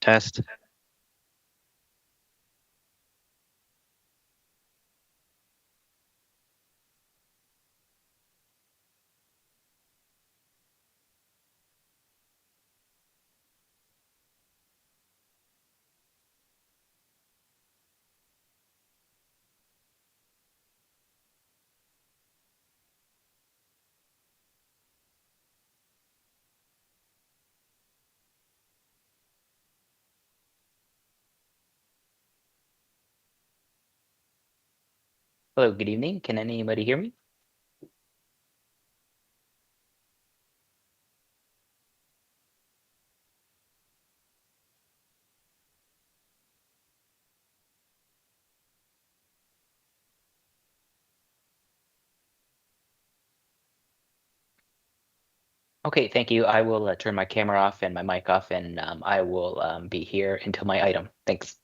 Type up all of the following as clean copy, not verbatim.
Test. Hello, good evening. Can anybody hear me? Okay, thank you. I will turn my camera off and my mic off, and I will be here until my item. Thanks.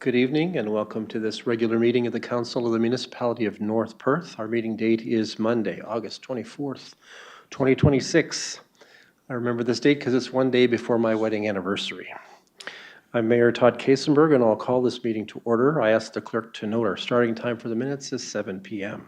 Good evening and welcome to this regular meeting of the Council of the Municipality of North Perth. Our meeting date is Monday, August 24th, 2026. I remember this date because it's one day before my wedding anniversary. I'm Mayor Todd Kasenberg and I'll call this meeting to order. I ask the clerk to note our starting time for the minutes is 7 p.m.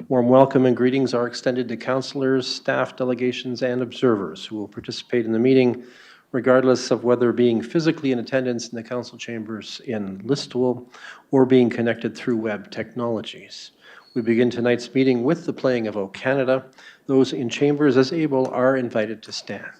Warm welcome and greetings are extended to councillors, staff, delegations, and observers who will participate in the meeting regardless of whether being physically in attendance in the council chambers in Listowel or being connected through web technologies. We begin tonight's meeting with the playing of O Canada. Those in chambers as able are invited to stand.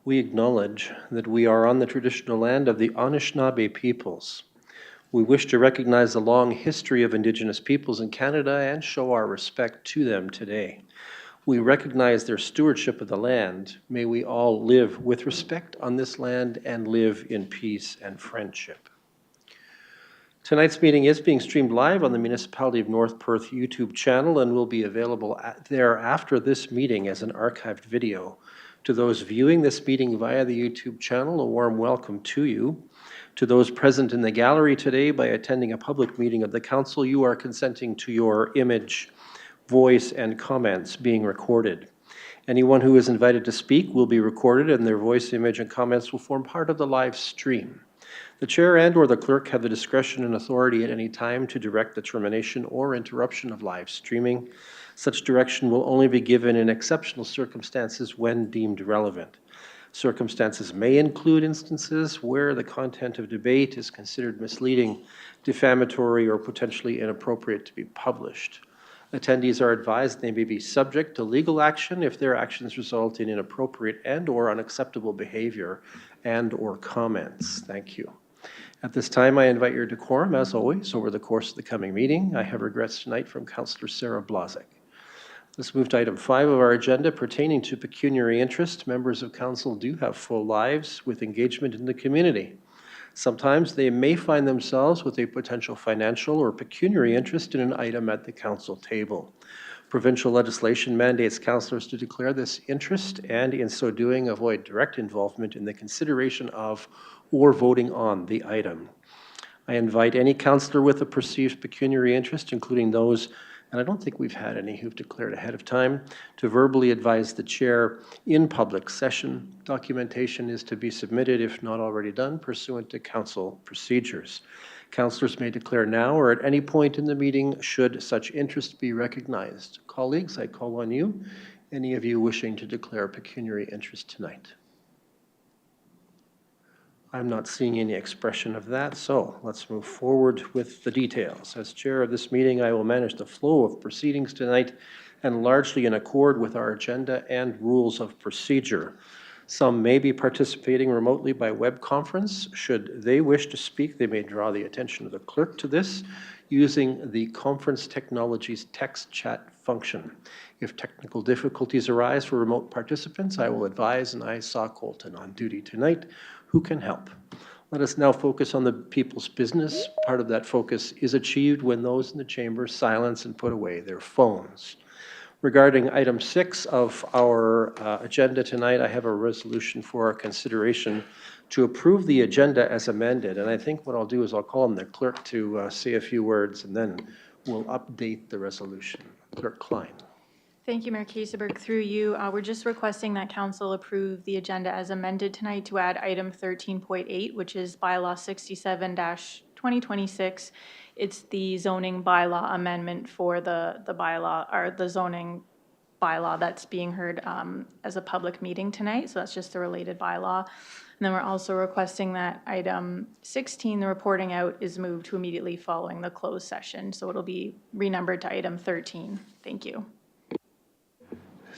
We acknowledge that we are on the traditional land of the Anishinaabe peoples. We wish to recognize the long history of Indigenous peoples in Canada and show our respect to them today. We recognize their stewardship of the land. May we all live with respect on this land and live in peace and friendship. Tonight's meeting is being streamed live on the Municipality of North Perth YouTube channel and will be available there after this meeting as an archived video. To those viewing this meeting via the YouTube channel, a warm welcome to you. To those present in the gallery today by attending a public meeting of the Council, you are consenting to your image, voice, and comments being recorded. Anyone who is invited to speak will be recorded and their voice, image, and comments will form part of the live stream. The chair and/or the clerk have the discretion and authority at any time to direct the termination or interruption of live streaming. Such direction will only be given in exceptional circumstances when deemed relevant. Circumstances may include instances where the content of debate is considered misleading, defamatory, or potentially inappropriate to be published. Attendees are advised they may be subject to legal action if their actions result in inappropriate and/or unacceptable behavior and/or comments. Thank you. At this time, I invite your decorum, as always, over the course of the coming meeting. I have regrets tonight from Councillor Sarah Blazek. Let's move to item 5 of our agenda pertaining to pecuniary interest. Members of council do have full lives with engagement in the community. Sometimes they may find themselves with a potential financial or pecuniary interest in an item at the council table. Provincial legislation mandates councillors to declare this interest and in so doing avoid direct involvement in the consideration of or voting on the item. I invite any councillor with a perceived pecuniary interest, including those, and I don't think we've had any who've declared ahead of time, to verbally advise the chair in public session. Documentation is to be submitted, if not already done, pursuant to council procedures. Councillors may declare now or at any point in the meeting should such interest be recognized. Colleagues, I call on you. Any of you wishing to declare pecuniary interest tonight? I'm not seeing any expression of that, so let's move forward with the details. As chair of this meeting, I will manage the flow of proceedings tonight and largely in accord with our agenda and rules of procedure. Some may be participating remotely by web conference. Should they wish to speak, they may draw the attention of the clerk to this using the Conference Technologies text chat function. If technical difficulties arise for remote participants, I will advise, and I saw Colton on duty tonight, who can help. Let us now focus on the people's business. Part of that focus is achieved when those in the chamber silence and put away their phones. Regarding item 6 of our agenda tonight, I have a resolution for our consideration to approve the agenda as amended. And I think what I'll do is I'll call on the clerk to say a few words, and then we'll update the resolution. Clerk Klein. Thank you, Mayor Kayseberg. Through you, we're just requesting that council approve the agenda as amended tonight to add item 13.8, which is bylaw 67-2026. It's the zoning bylaw amendment for the bylaw, or the zoning bylaw that's being heard as a public meeting tonight. So that's just the related bylaw. And then we're also requesting that item 16, the reporting out, is moved to immediately following the closed session. So it'll be renumbered to item 13. Thank you.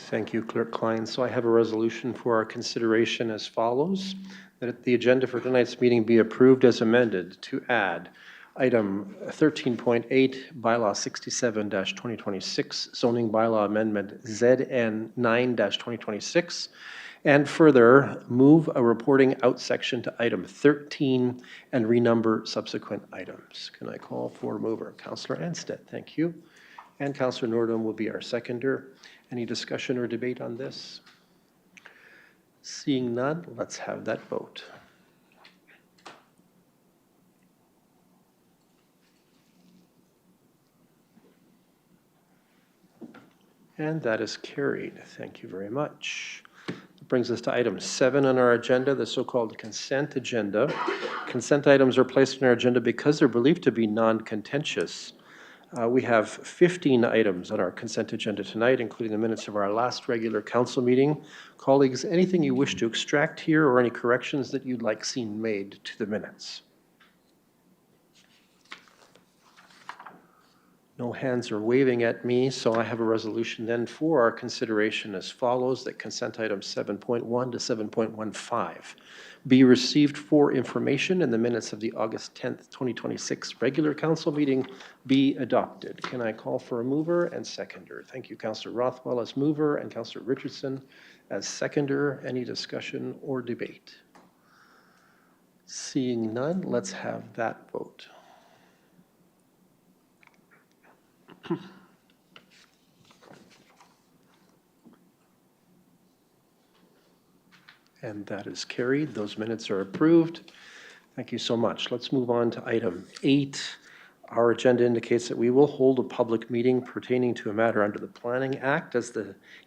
Thank you, Clerk Klein. So I have a resolution for our consideration as follows: that the agenda for tonight's meeting be approved as amended to add item 13.8, bylaw 67-2026, zoning bylaw amendment ZN 9-2026, and further move a reporting out section to item 13 and renumber subsequent items. Can I call for mover? Councillor Anstead, thank you. And Councillor Nordholm will be our seconder. Any discussion or debate on this? Seeing none, let's have that vote. And that is carried. Thank you very much. That brings us to item 7 on our agenda, the so-called consent agenda. Consent items are placed on our agenda because they're believed to be non-contentious. We have 15 items on our consent agenda tonight, including the minutes of our last regular council meeting. Colleagues, anything you wish to extract here or any corrections that you'd like seen made to the minutes? No hands are waving at me, so I have a resolution then for our consideration as follows: that consent items 7.1 to 7.15 be received for information, and the minutes of the August 10th, 2026 regular council meeting be adopted. Can I call for a mover and seconder? Thank you, Councillor Rothwell as mover and Councillor Richardson as seconder. Any discussion or debate? Seeing none, let's have that vote. And that is carried. Those minutes are approved. Thank you so much. Let's move on to item 8. Our agenda indicates that we will hold a public meeting pertaining to a matter under the Planning Act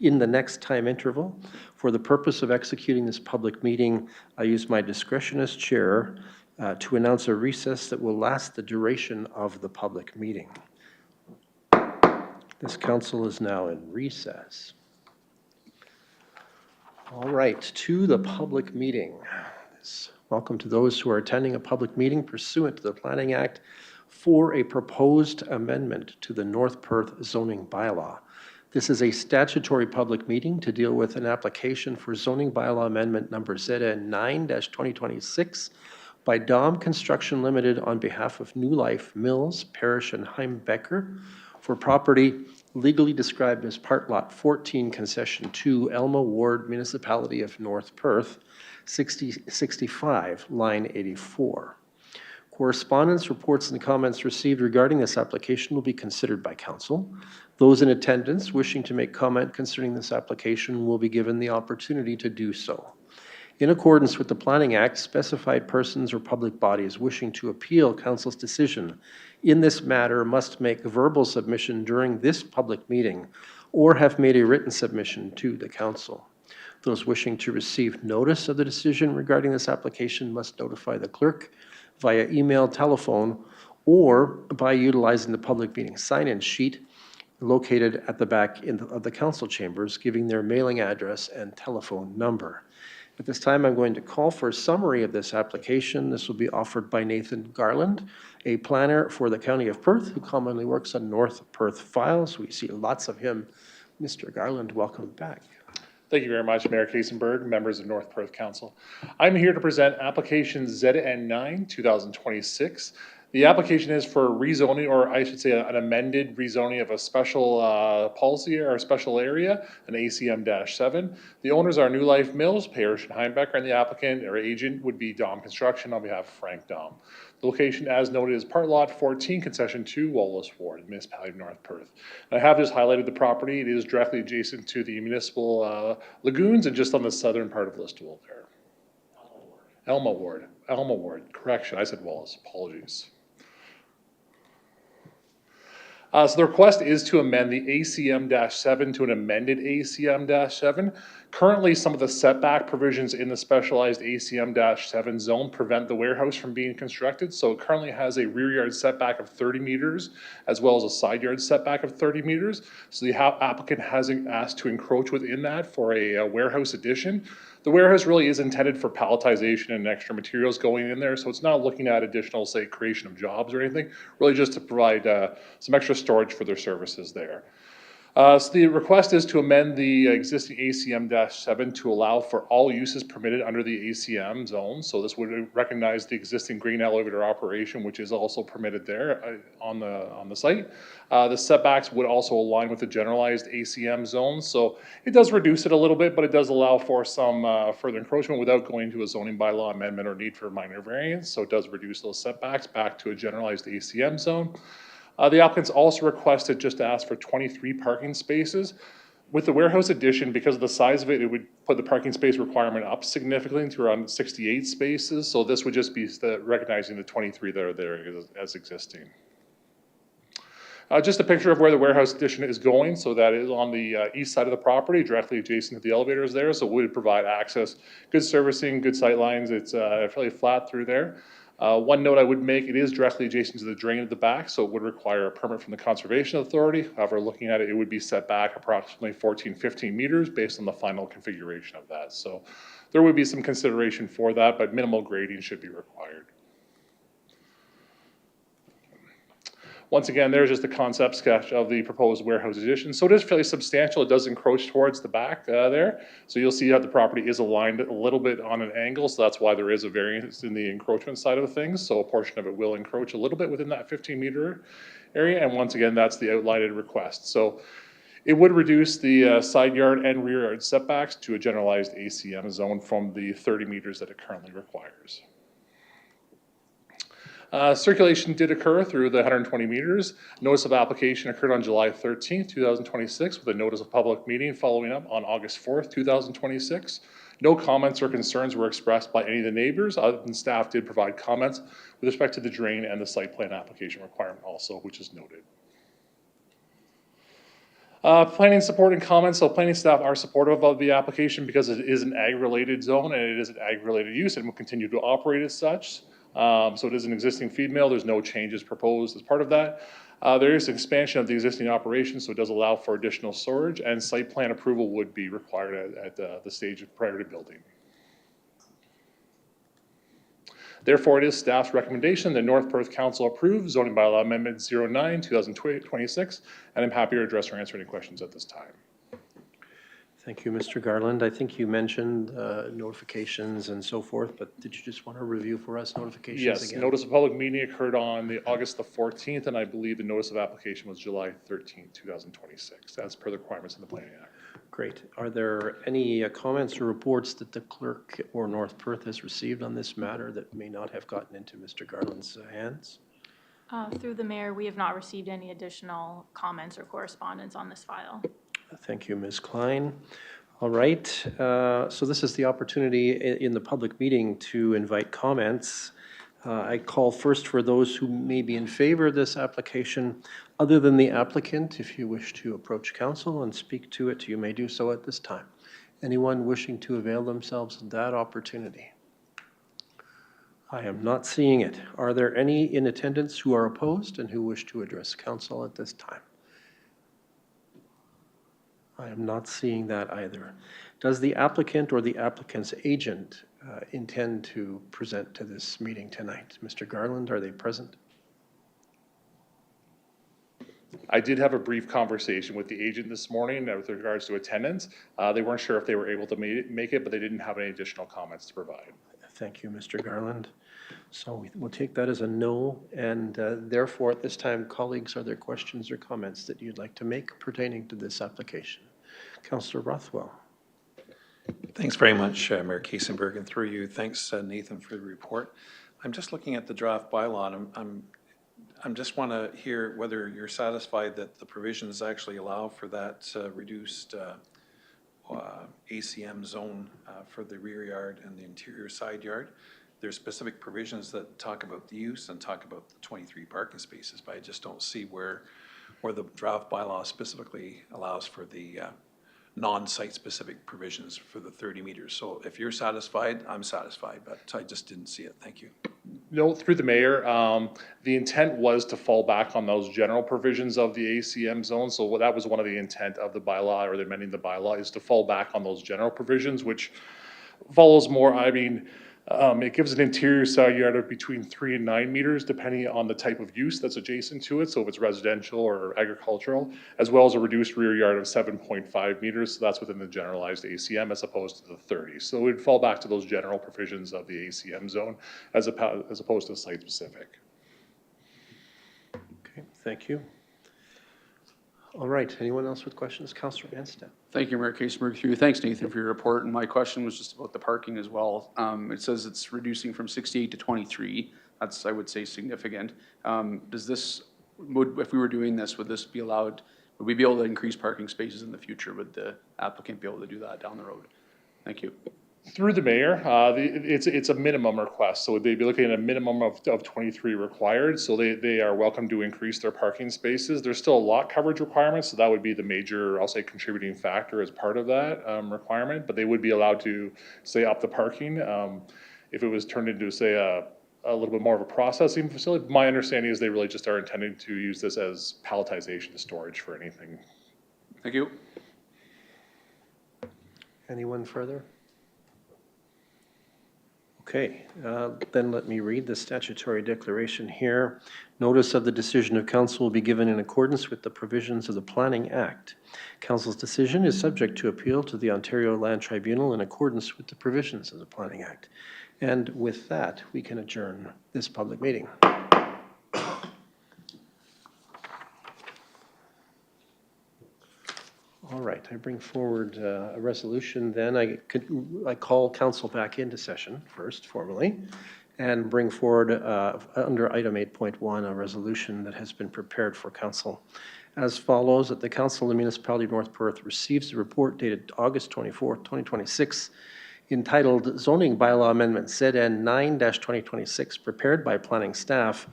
in the next time interval. For the purpose of executing this public meeting, I use my discretion as chair to announce a recess that will last the duration of the public meeting. This council is now in recess. All right, to the public meeting. Welcome to those who are attending a public meeting pursuant to the Planning Act for a proposed amendment to the North Perth zoning bylaw. This is a statutory public meeting to deal with an application for zoning bylaw amendment number ZN 9-2026 by Dom Construction Limited on behalf of New Life Mills, Parish and Heimbecker for property legally described as Part Lot 14, Concession 2, Elma Ward, Municipality of North Perth, 6065, line 84. Correspondence, reports, and comments received regarding this application will be considered by council. Those in attendance wishing to make comment concerning this application will be given the opportunity to do so. In accordance with the Planning Act, specified persons or public bodies wishing to appeal council's decision in this matter must make verbal submission during this public meeting or have made a written submission to the council. Those wishing to receive notice of the decision regarding this application must notify the clerk via email, telephone, or by utilizing the public meeting sign-in sheet located at the back of the council chambers, giving their mailing address and telephone number. At this time, I'm going to call for a summary of this application. This will be offered by Nathan Garland, a planner for the County of Perth, who commonly works on North Perth files. We see lots of him. Mr. Garland, welcome back. Thank you very much, Mayor Kasenberg, members of North Perth Council. I'm here to present application ZN9 2026. The application is for rezoning, or I should say an amended rezoning of a special policy or a special area, an ACM-7. The owners are New Life Mills, Parrish and Heimbecker, and the applicant or agent would be Dom Construction on behalf of Frank Dom. The location, as noted, is part lot 14, concession 2, Wallace Ward, municipality of North Perth. And I have just highlighted the property. It is directly adjacent to the municipal lagoons and just on the southern part of Listowel there. Elma Ward, correction, I said Wallace, apologies. So the request is to amend the ACM-7 to an amended ACM-7. Currently, some of the setback provisions in the specialized ACM-7 zone prevent the warehouse from being constructed. So it currently has a rear yard setback of 30 meters, as well as a side yard setback of 30 meters. So the applicant has asked to encroach within that for a warehouse addition. The warehouse really is intended for palletization and extra materials going in there, so it's not looking at additional, say, creation of jobs or anything, really just to provide some extra storage for their services there. So the request is to amend the existing ACM-7 to allow for all uses permitted under the ACM zone. So this would recognize the existing grain elevator operation, which is also permitted there on the site. The setbacks would also align with the generalized ACM zone. So it does reduce it a little bit, but it does allow for some further encroachment without going to a zoning bylaw amendment or need for minor variance. So it does reduce those setbacks back to a generalized ACM zone. The applicants also requested just to ask for 23 parking spaces. With the warehouse addition, because of the size of it, it would put the parking space requirement up significantly to around 68 spaces. So this would just be recognizing the 23 that are there as existing. Just a picture of where the warehouse addition is going. So that is on the east side of the property, directly adjacent to the elevators there. So it would provide access, good servicing, good sight lines. It's fairly flat through there. One note I would make, it is directly adjacent to the drain at the back, so it would require a permit from the Conservation Authority. However, looking at it, it would be set back approximately 15 meters based on the final configuration of that. So there would be some consideration for that, but minimal grading should be required. Once again, there's just a concept sketch of the proposed warehouse addition. So it is fairly substantial. It does encroach towards the back there. So you'll see how the property is aligned a little bit on an angle. So that's why there is a variance in the encroachment side of things. So a portion of it will encroach a little bit within that 15-meter area. And once again, that's the outlined request. So it would reduce the side yard and rear yard setbacks to a generalized ACM zone from the 30 meters that it currently requires. Circulation did occur through the 120 meters. Notice of application occurred on July 13th, 2026, with a notice of public meeting following up on August 4th, 2026. No comments or concerns were expressed by any of the neighbors, other than staff did provide comments with respect to the drain and the site plan application requirement also, which is noted. Planning support and comments. So planning staff are supportive of the application because it is an ag-related zone and it is an ag-related use and will continue to operate as such. So it is an existing feed mill. There's no changes proposed as part of that. There is expansion of the existing operation, so it does allow for additional storage, and site plan approval would be required at the stage prior to building. Therefore, it is staff's recommendation that North Perth Council approve zoning bylaw amendment 09, 2026, and I'm happy to address or answer any questions at this time. Thank you, Mr. Garland. I think you mentioned notifications and so forth, but did you just want to review for us notifications yes, again? Yes, notice of public meeting occurred on August the 14th, and I believe the notice of application was July 13th, 2026, as per the requirements of the Planning Act. Great. Are there any comments or reports that the clerk or North Perth has received on this matter that may not have gotten into Mr. Garland's hands? Through the mayor, we have not received any additional comments or correspondence on this file. Thank you, Ms. Klein. All right, so this is the opportunity in the public meeting to invite comments. I call first for those who may be in favor of this application. Other than the applicant, if you wish to approach council and speak to it, you may do so at this time. Anyone wishing to avail themselves of that opportunity? I am not seeing it. Are there any in attendance who are opposed and who wish to address council at this time? I am not seeing that either. Does the applicant or the applicant's agent intend to present to this meeting tonight? Mr. Garland, are they present? I did have a brief conversation with the agent this morning with regards to attendance. They weren't sure if they were able to make it, but they didn't have any additional comments to provide. Thank you, Mr. Garland. So we'll take that as a no, and therefore, at this time, colleagues, are there questions or comments that you'd like to make pertaining to this application? Councillor Rothwell. Thanks very much, Mayor Kiesenberg, and through you, thanks, Nathan, for the report. I'm just looking at the draft bylaw, and I'm just want to hear whether you're satisfied that the provisions actually allow for that reduced ACM zone for the rear yard and the interior side yard. There's specific provisions that talk about the use and talk about the 23 parking spaces, but I just don't see where the draft bylaw specifically allows for the non-site specific provisions for the 30 meters. So if you're satisfied, I'm satisfied, but I just didn't see it. Thank you. No, through the mayor, the intent was to fall back on those general provisions of the ACM zone. So that was one of the intent of the bylaw, or the amending the bylaw, is to fall back on those general provisions, which follows more, I mean, it gives an interior side yard of between 3 and 9 meters, depending on the type of use that's adjacent to it. So if it's residential or agricultural, as well as a reduced rear yard of 7.5 meters. So that's within the generalized ACM as opposed to the 30. So it would fall back to those general provisions of the ACM zone as opposed to site specific. Okay, thank you. All right, anyone else with questions? Councillor Anstett. Thank you, Mayor Kiesenberg. Through you. Thanks, Nathan, for your report. And my question was just about the parking as well. It says it's reducing from 68 to 23. That's, I would say, significant. Does this, if we were doing this, would this be allowed, would we be able to increase parking spaces in the future? Would the applicant be able to do that down the road? Thank you. Through the mayor, it's a minimum request, so they'd be looking at a minimum of 23 required, so they are welcome to increase their parking spaces. There's still a lot coverage requirement, so that would be the major, I'll say, contributing factor as part of that requirement, but they would be allowed to, say, up the parking. If it was turned into, say, a little bit more of a processing facility, my understanding is they really just are intending to use this as palletization storage for anything. Thank you. Anyone further? Okay, then let me read the statutory declaration here. Notice of the decision of council will be given in accordance with the provisions of the Planning Act. Council's decision is subject to appeal to the Ontario Land Tribunal in accordance with the provisions of the Planning Act. And with that, we can adjourn this public meeting. All right, I bring forward a resolution then. I call council back into session first formally and bring forward under item 8.1 a resolution that has been prepared for council as follows: that the Council of the Municipality of North Perth receives a report dated August 24, 2026 entitled Zoning Bylaw Amendment ZN 9-2026 prepared by planning staff,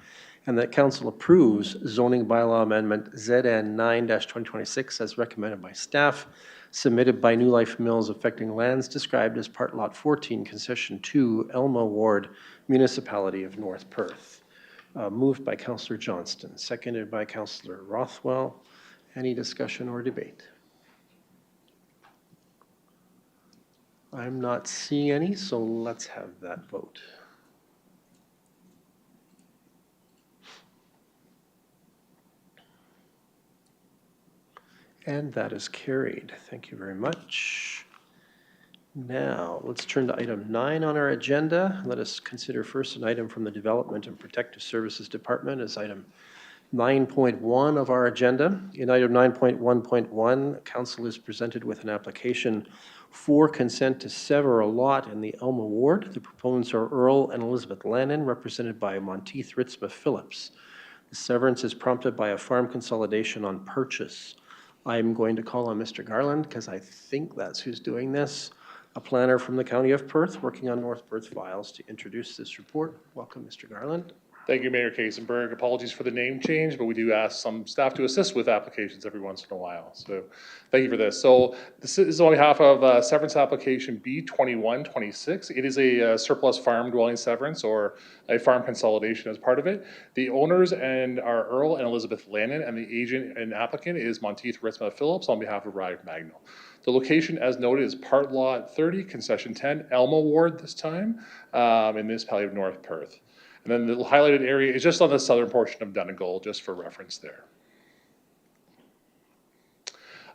and that council approves zoning bylaw amendment ZN 9-2026 as recommended by staff, submitted by New Life Mills affecting lands described as Part Lot 14, Concession 2, Elma Ward, Municipality of North Perth. Moved by Councillor Johnston, seconded by Councillor Rothwell. Any discussion or debate? I'm not seeing any, so let's have that vote. And that is carried. Thank you very much. Now, let's turn to item 9 on our agenda. Let us consider first an item from the Development and Protective Services Department as item 9.1 of our agenda. In item 9.1.1, Council is presented with an application for consent to sever a lot in the Elma Ward. The proponents are Earl and Elizabeth Lannon, represented by Monteith Ritzma Phillips. The severance is prompted by a farm consolidation on purchase. I'm going to call on Mr. Garland because I think that's who's doing this, a planner from the County of Perth working on North Perth files, to introduce this report. Welcome, Mr. Garland. Thank you, Mayor Kiesenberg. Apologies for the name change, but we do ask some staff to assist with applications every once in a while. So thank you for this. So this is on behalf of severance application B2126. It is a surplus farm dwelling severance or a farm consolidation as part of it. The owners are Earl and Elizabeth Lannon, and the agent and applicant is Monteith Ritzma Phillips on behalf of Rive Magno. The location, as noted, is Part Lot 30, Concession 10, Elma Ward this time, in the municipality of North Perth. And then the highlighted area is just on the southern portion of Donegal, just for reference there.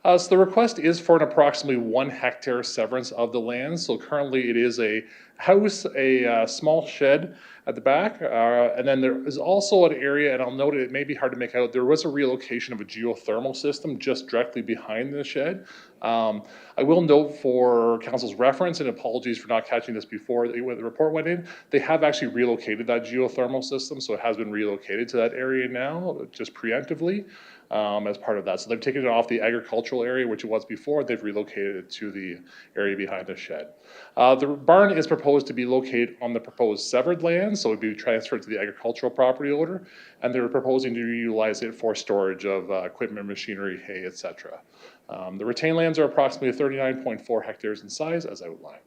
So the request is for an approximately 1 hectare severance of the land. So currently it is a house, a small shed at the back, and then there is also an area, and I'll note it may be hard to make out, there was a relocation of a geothermal system just directly behind the shed. I will note for council's reference, and apologies for not catching this before when the report went in, they have actually relocated that geothermal system, so it has been relocated to that area now, just preemptively. As part of that. So they've taken it off the agricultural area, which it was before, they've relocated it to the area behind the shed. The barn is proposed to be located on the proposed severed land, so it would be transferred to the agricultural property owner, and they're proposing to utilize it for storage of equipment, machinery, hay, etc. The retained lands are approximately 39.4 hectares in size, as outlined.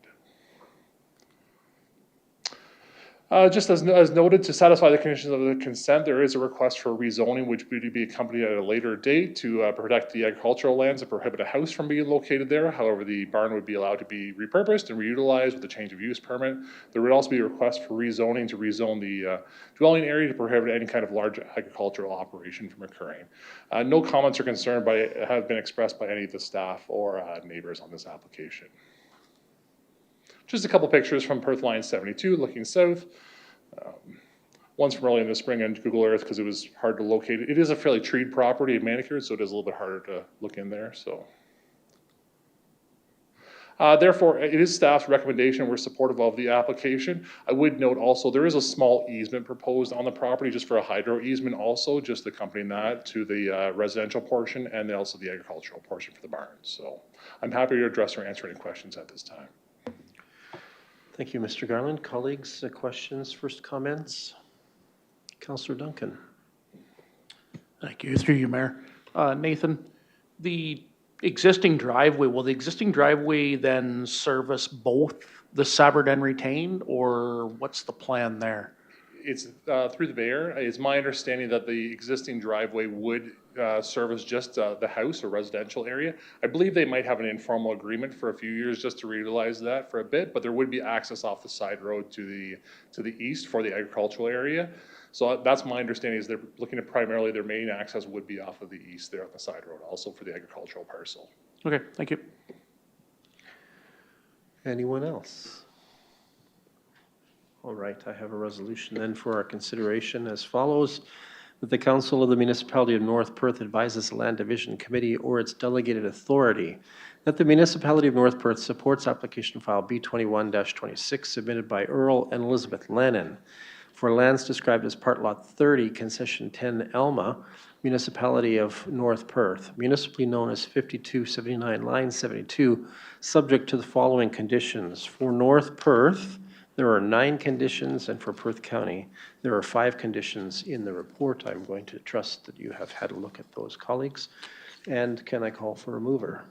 Just as noted, to satisfy the conditions of the consent, there is a request for rezoning, which would be accompanied at a later date to protect the agricultural lands and prohibit a house from being located there. However, the barn would be allowed to be repurposed and reutilized with a change of use permit. There would also be a request for rezoning to rezone the dwelling area to prohibit any kind of large agricultural operation from occurring. No comments or concern have been expressed by any of the staff or neighbors on this application. Just a couple pictures from Perth Line 72 looking south. One's from early in the spring on Google Earth because it was hard to locate. It is a fairly treed property and manicured, so it is a little bit harder to look in there. So, therefore, it is staff's recommendation. We're supportive of the application. I would note also there is a small easement proposed on the property just for a hydro easement also, just accompanying that to the residential portion and also the agricultural portion for the barn. So I'm happy to address or answer any questions at this time. Thank you, Mr. Garland. Colleagues, questions, first comments? Councillor Duncan. Thank you. Through you, Mayor. Nathan, the existing driveway, will the existing driveway then service both the severed and retained, or what's the plan there? It's through the mayor. It's my understanding that the existing driveway would service just the house or residential area. I believe they might have an informal agreement for a few years just to reutilize that for a bit, but there would be access off the side road to the east for the agricultural area. So that's my understanding is they're looking at primarily their main access would be off of the east there on the side road, also for the agricultural parcel. Okay, thank you. Anyone else? All right, I have a resolution then for our consideration as follows. That the Council of the Municipality of North Perth advises the Land Division Committee or its delegated authority that the Municipality of North Perth supports application file B21-26 submitted by Earl and Elizabeth Lannon for lands described as Part Lot 30, Concession 10 Elma, Municipality of North Perth, municipally known as 5279 Line 72, subject to the following conditions. For North Perth, there are 9 conditions, and for Perth County, there are 5 conditions in the report. I'm going to trust that you have had a look at those, colleagues. And can I call for a mover?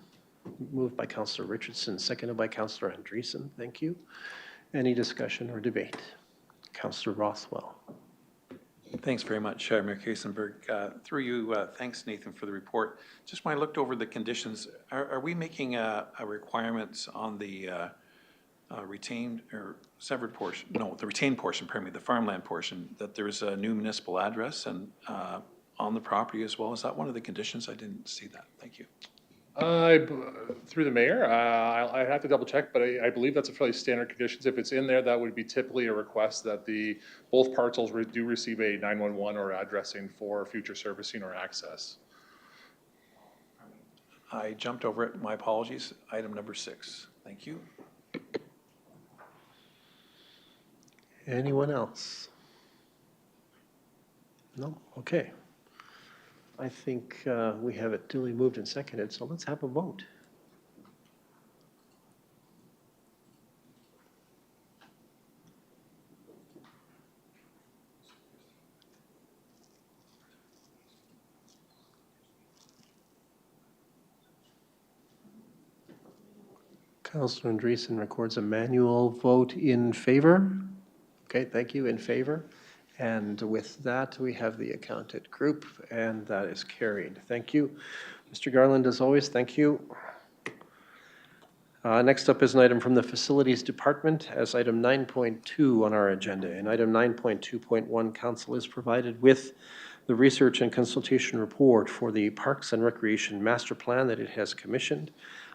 Moved by Councillor Richardson, seconded by Councillor Andreessen. Thank you. Any discussion or debate? Councillor Rothwell. Thanks very much, Mayor Kasenberg. Through you, thanks, Nathan, for the report. Just when I looked over the conditions, are we making a requirements on the retained or severed portion, no, the retained portion, pardon me, the farmland portion, that there's a new municipal address and on the property as well? Is that one of the conditions? I didn't see that. Thank you. Through the mayor, I have to double check, but I believe that's a fairly standard conditions. If it's in there, that would be typically a request that both parcels do receive a 911 or addressing for future servicing or access. I jumped over it. My apologies. Item number 6. Thank you. Anyone else? No? Okay. I think we have it duly moved and seconded, so let's have a vote. Councillor Andreessen records a manual vote in favor. Okay, thank you, in favor. And with that, we have the accounted group, and that is carried. Thank you. Mr. Garland, as always, thank you. Next up is an item from the Facilities Department as item 9.2 on our agenda. In item 9.2.1, Council is provided with the research and consultation report for the Parks and Recreation Master Plan that it has commissioned,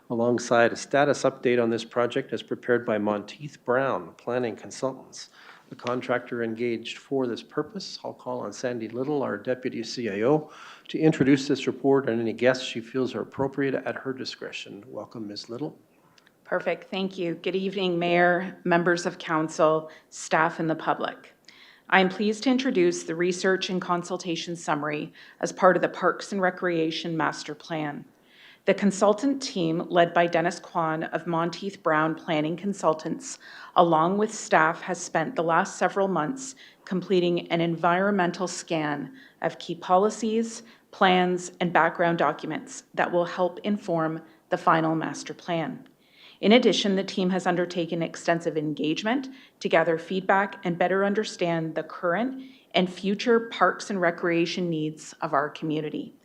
alongside a status update on this project as prepared by Monteith Brown Planning Consultants, the contractor engaged for this purpose. I'll call on Sandy Little, our Deputy CIO, to introduce this report and any guests she feels are appropriate at her discretion. Welcome, Ms. Little. Perfect, thank you. Good evening, Mayor, members of Council, staff, and the public. I am pleased to introduce the research and consultation summary as part of the Parks and Recreation Master Plan. The consultant team, led by Dennis Kwan of Monteith Brown Planning Consultants, along with staff, has spent the last several months completing an environmental scan of key policies, plans, and background documents that will help inform the final master plan. In addition, the team has undertaken extensive engagement to gather feedback and better understand the current and future parks and recreation needs of our community.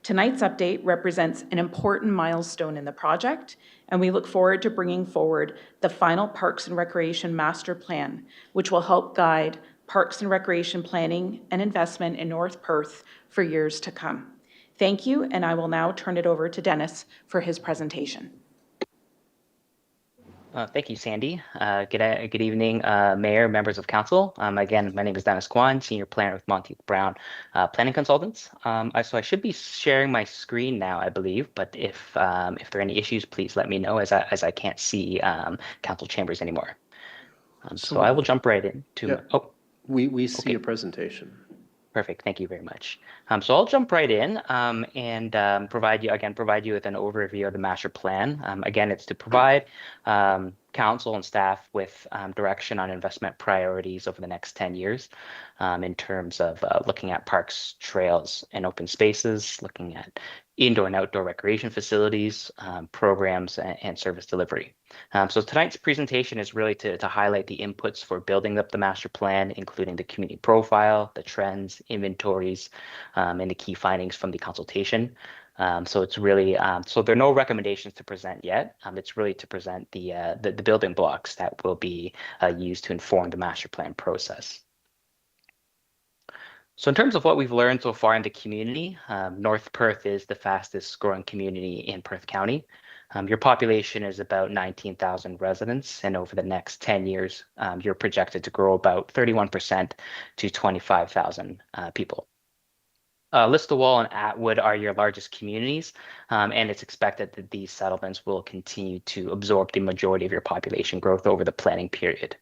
Tonight's update represents an important milestone in the project, and we look forward to bringing forward the final Parks and Recreation Master Plan, which will help guide parks and recreation planning and investment in North Perth for years to come. Thank you, and I will now turn it over to Dennis for his presentation. Thank you, Sandy. Good evening, Mayor, members of Council. Again, my name is Dennis Kwan, Senior Planner with Monteith Brown Planning Consultants. So I should be sharing my screen now, I believe, but if there are any issues, please let me know as I can't see Council chambers anymore. So I will jump right into Yeah. We see a presentation. Perfect. Thank you very much. So I'll jump right in and provide you with an overview of the master plan. Again, it's to provide council and staff with direction on investment priorities over the next 10 years in terms of looking at parks, trails, and open spaces, looking at indoor and outdoor recreation facilities, programs, and service delivery. So tonight's presentation is really to highlight the inputs for building up the master plan, including the community profile, the trends, inventories, and the key findings from the consultation. So it's really, so there are no recommendations to present yet. It's really to present the building blocks that will be used to inform the master plan process. So in terms of what we've learned so far in the community, North Perth is the fastest growing community in Perth County. Your population is about 19,000 residents, and over the next 10 years, you're projected to grow about 31% to 25,000 people. Listowel and Atwood are your largest communities, and it's expected that these settlements will continue to absorb the majority of your population growth over the planning period.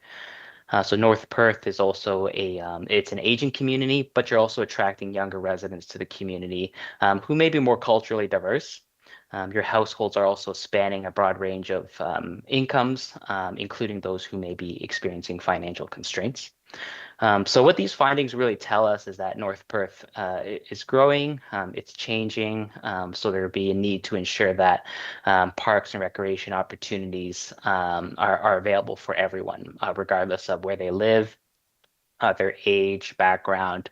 So North Perth is also it's an aging community, but you're also attracting younger residents to the community who may be more culturally diverse. Your households are also spanning a broad range of incomes, including those who may be experiencing financial constraints. So what these findings really tell us is that North Perth is growing, it's changing, so there'll be a need to ensure that parks and recreation opportunities are available for everyone, regardless of where they live, their age, background,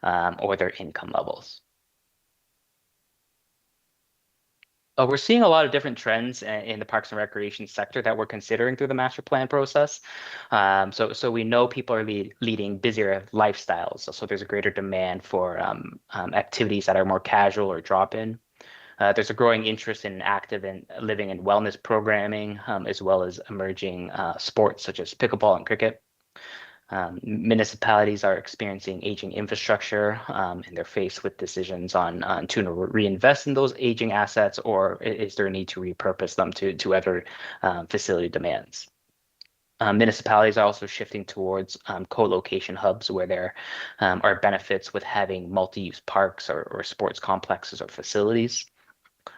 or their income levels. We're seeing a lot of different trends in the parks and recreation sector that we're considering through the master plan process. So we know people are leading busier lifestyles. So there's a greater demand for activities that are more casual or drop-in. There's a growing interest in active and living and wellness programming, as well as emerging sports such as pickleball and cricket. Municipalities are experiencing aging infrastructure, and they're faced with decisions on to reinvest in those aging assets, or is there a need to repurpose them to other facility demands. Municipalities are also shifting towards co-location hubs where there are benefits with having multi-use parks or sports complexes or facilities.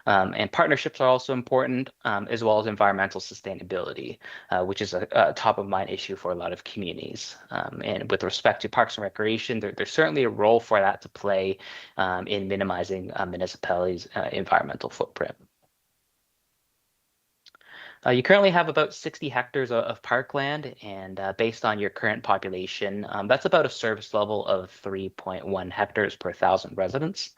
And partnerships are also important, as well as environmental sustainability, which is a top of mind issue for a lot of communities. And with respect to parks and recreation, there's certainly a role for that to play in minimizing municipalities' environmental footprint. You currently have about 60 hectares of parkland, and based on your current population, that's about a service level of 3.1 hectares per 1,000 residents.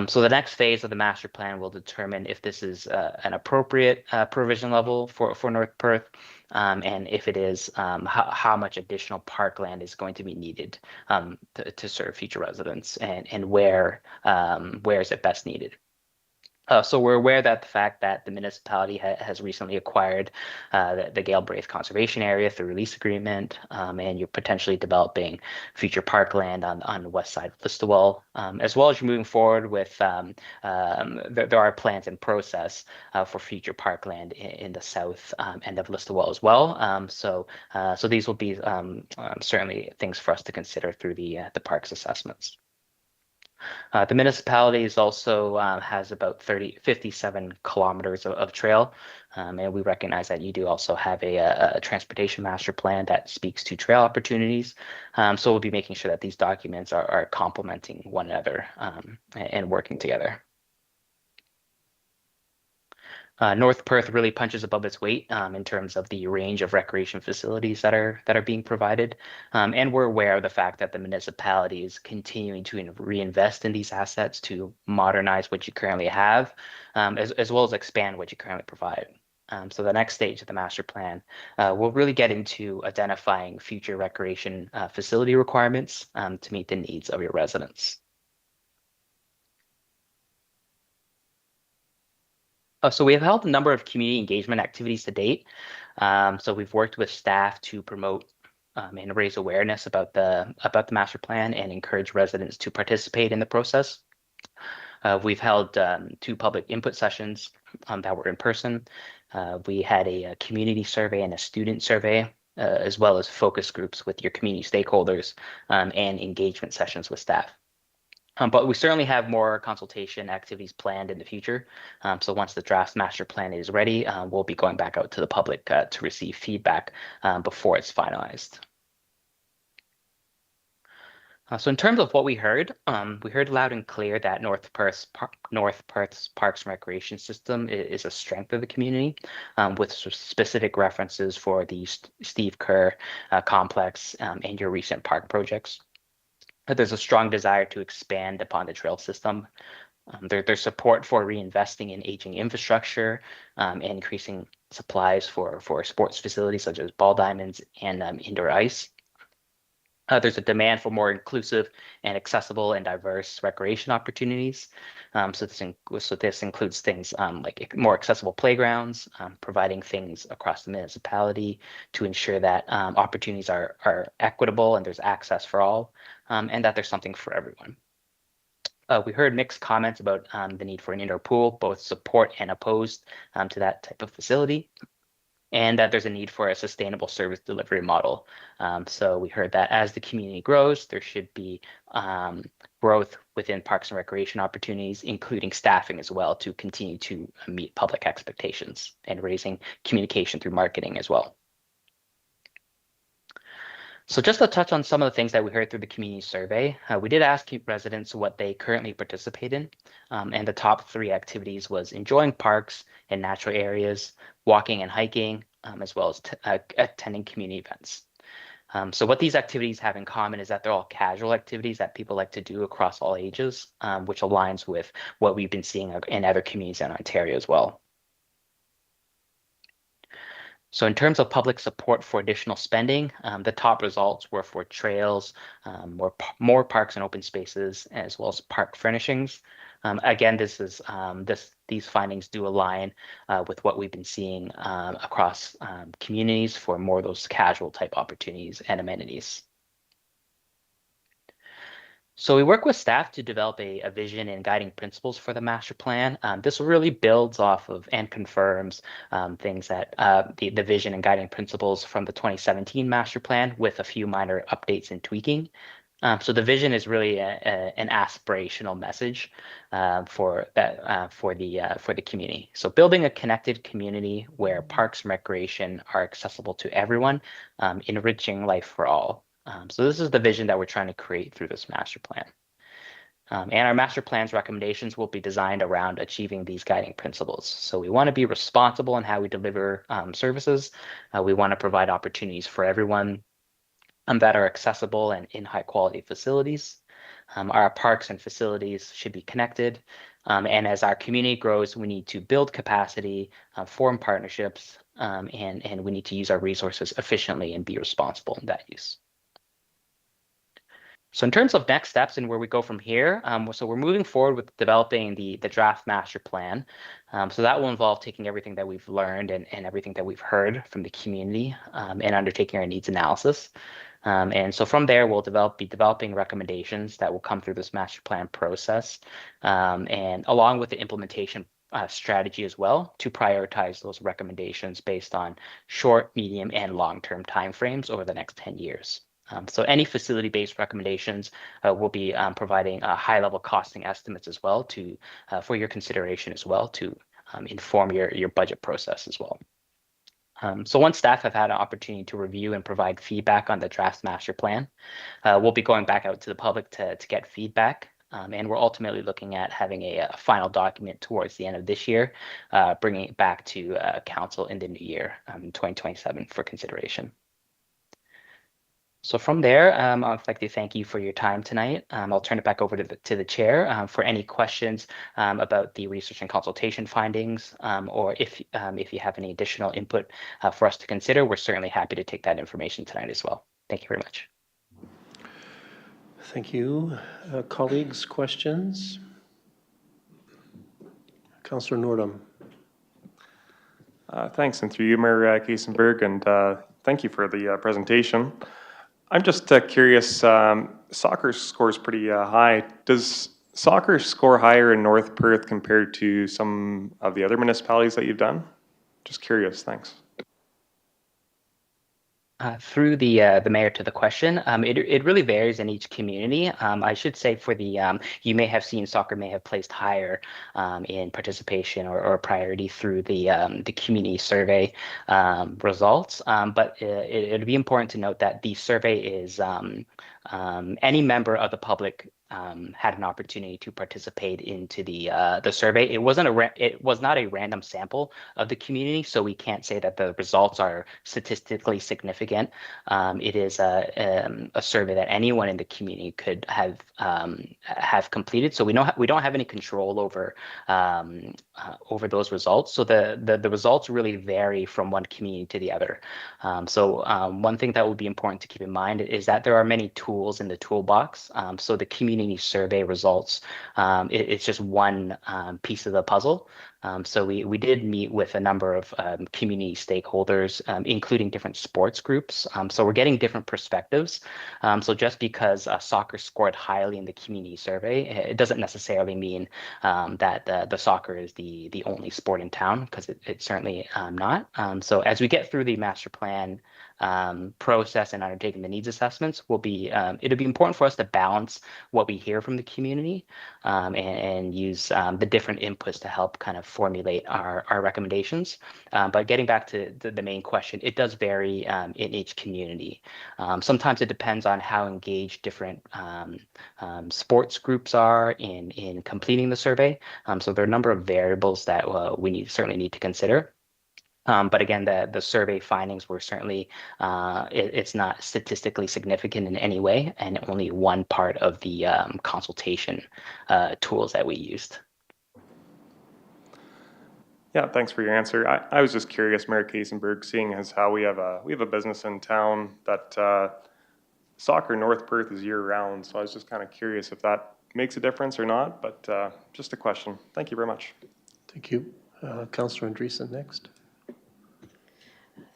So the next phase of the master plan will determine if this is an appropriate provision level for North Perth, and if it is, how much additional parkland is going to be needed to serve future residents, and where is it best needed. So we're aware that the fact that the municipality has recently acquired the Galbraith Conservation Area through a lease agreement, and you're potentially developing future parkland on the west side of Listowel, as well as you're moving forward with, there are plans in process for future parkland in the south end of Listowel as well. So these will be certainly things for us to consider through the parks assessments. The municipality is also has about 57 kilometers of trail, and we recognize that you do also have a transportation master plan that speaks to trail opportunities. So we'll be making sure that these documents are complementing one another and working together. North Perth really punches above its weight in terms of the range of recreation facilities that are being provided, and we're aware of the fact that the municipality is continuing to reinvest in these assets to modernize what you currently have, as well as expand what you currently provide. So the next stage of the master plan will really get into identifying future recreation facility requirements to meet the needs of your residents. So we have held a number of community engagement activities to date. So we've worked with staff to promote and raise awareness about the master plan and encourage residents to participate in the process. We've held 2 public input sessions that were in person. We had a community survey and a student survey, as well as focus groups with your community stakeholders and engagement sessions with staff. But we certainly have more consultation activities planned in the future. So once the draft master plan is ready, we'll be going back out to the public to receive feedback before it's finalized. So in terms of what we heard loud and clear that North Perth's Parks and Recreation System is a strength of the community, with specific references for the Steve Kerr complex and your recent park projects. There's a strong desire to expand upon the trail system. There's support for reinvesting in aging infrastructure and increasing supplies for sports facilities such as ball diamonds and indoor ice. There's a demand for more inclusive and accessible and diverse recreation opportunities. So this includes things like more accessible playgrounds, providing things across the municipality to ensure that opportunities are equitable and there's access for all, and that there's something for everyone. We heard mixed comments about the need for an indoor pool, both support and opposed to that type of facility, and that there's a need for a sustainable service delivery model. So we heard that as the community grows, there should be growth within parks and recreation opportunities, including staffing as well, to continue to meet public expectations and raising communication through marketing as well. So just to touch on some of the things that we heard through the community survey, we did ask residents what they currently participate in, and the top 3 activities was enjoying parks and natural areas, walking and hiking, as well as attending community events. So what these activities have in common is that they're all casual activities that people like to do across all ages, which aligns with what we've been seeing in other communities in Ontario as well. So in terms of public support for additional spending, the top results were for trails, more parks and open spaces, as well as park furnishings. Again, these findings do align with what we've been seeing across communities for more of those casual type opportunities and amenities. So we work with staff to develop a vision and guiding principles for the master plan. This really builds off of and confirms things that the vision and guiding principles from the 2017 master plan, with a few minor updates and tweaking. So the vision is really an aspirational message for the community. So building a connected community where parks and recreation are accessible to everyone, enriching life for all. So this is the vision that we're trying to create through this master plan. And our master plan's recommendations will be designed around achieving these guiding principles. So we want to be responsible in how we deliver services. We want to provide opportunities for everyone that are accessible and in high quality facilities. Our parks and facilities should be connected. And as our community grows, we need to build capacity, form partnerships, and we need to use our resources efficiently and be responsible in that use. So in terms of next steps and where we go from here, so we're moving forward with developing the draft master plan. So that will involve taking everything that we've learned and everything that we've heard from the community and undertaking our needs analysis. And so from there, we'll be developing recommendations that will come through this master plan process, and along with the implementation strategy as well, to prioritize those recommendations based on short, medium, and long-term timeframes over the next 10 years. So any facility-based recommendations will be providing high-level costing estimates as well for your consideration as well to inform your budget process as well. So once staff have had an opportunity to review and provide feedback on the draft master plan, we'll be going back out to the public to get feedback. And we're ultimately looking at having a final document towards the end of this year, bringing it back to council in the new year, 2027 for consideration. So from there, I'd like to thank you for your time tonight. I'll turn it back over to the chair for any questions about the research and consultation findings, or if you have any additional input for us to consider, we're certainly happy to take that information tonight as well. Thank you very much. Thank you. Colleagues, questions? Councillor Nordum. Thanks, and through you, Mayor Kaysenberg, and thank you for the presentation. I'm just curious, soccer scores pretty high. Does soccer score higher in North Perth compared to some of the other municipalities that you've done? Just curious, thanks. Through the mayor to the question, it really varies in each community. I should say for the, you may have seen soccer may have placed higher in participation or priority through the community survey results. But it'd be important to note that the survey is any member of the public had an opportunity to participate into the survey. It was not a random sample of the community, so we can't say that the results are statistically significant. It is a survey that anyone in the community could have completed. So we don't have any control over those results. So the results really vary from one community to the other. So one thing that would be important to keep in mind is that there are many tools in the toolbox. So the community survey results, it's just one piece of the puzzle. So we did meet with a number of community stakeholders, including different sports groups. So we're getting different perspectives. So just because soccer scored highly in the community survey, it doesn't necessarily mean that the soccer is the only sport in town, because it's certainly not. So as we get through the master plan process and undertaking the needs assessments, it'll be important for us to balance what we hear from the community and use the different inputs to help kind of formulate our recommendations. But getting back to the main question, it does vary in each community. Sometimes it depends on how engaged different sports groups are in completing the survey. So there are a number of variables that we certainly need to consider. But again, the survey findings were certainly, it's not statistically significant in any way, and only one part of the consultation tools that we used. Yeah, thanks for your answer. I was just curious, Mayor Kaysenberg, seeing as how we have a business in town that soccer North Perth is year-round, so I was just kind of curious if that makes a difference or not, but just a question. Thank you very much. Thank you. Councillor Andreessen next.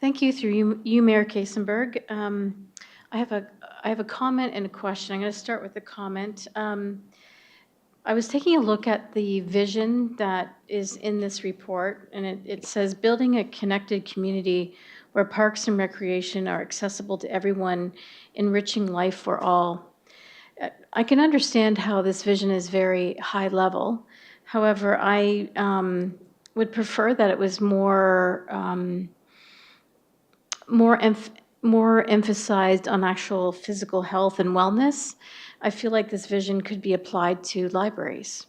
Thank you. Through you, Mayor Kaysenberg. I have a comment and a question. I'm going to start with the comment. I was taking a look at the vision that is in this report, and it says building a connected community where parks and recreation are accessible to everyone, enriching life for all. I can understand how this vision is very high level. However, I would prefer that it was more emphasized on actual physical health and wellness, I feel like this vision could be applied to libraries,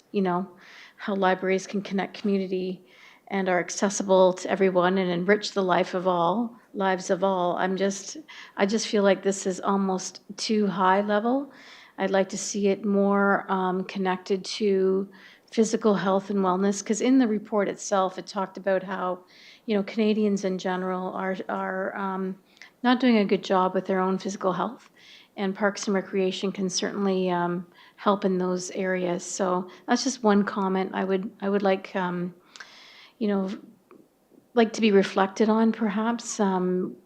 how libraries can connect community and are accessible to everyone and enrich the lives of all. I just feel like this is almost too high level. I'd like to see it more connected to physical health and wellness, because in the report itself, it talked about how, Canadians in general are not doing a good job with their own physical health, and Parks and Recreation can certainly help in those areas. So that's just one comment I would like, like to be reflected on perhaps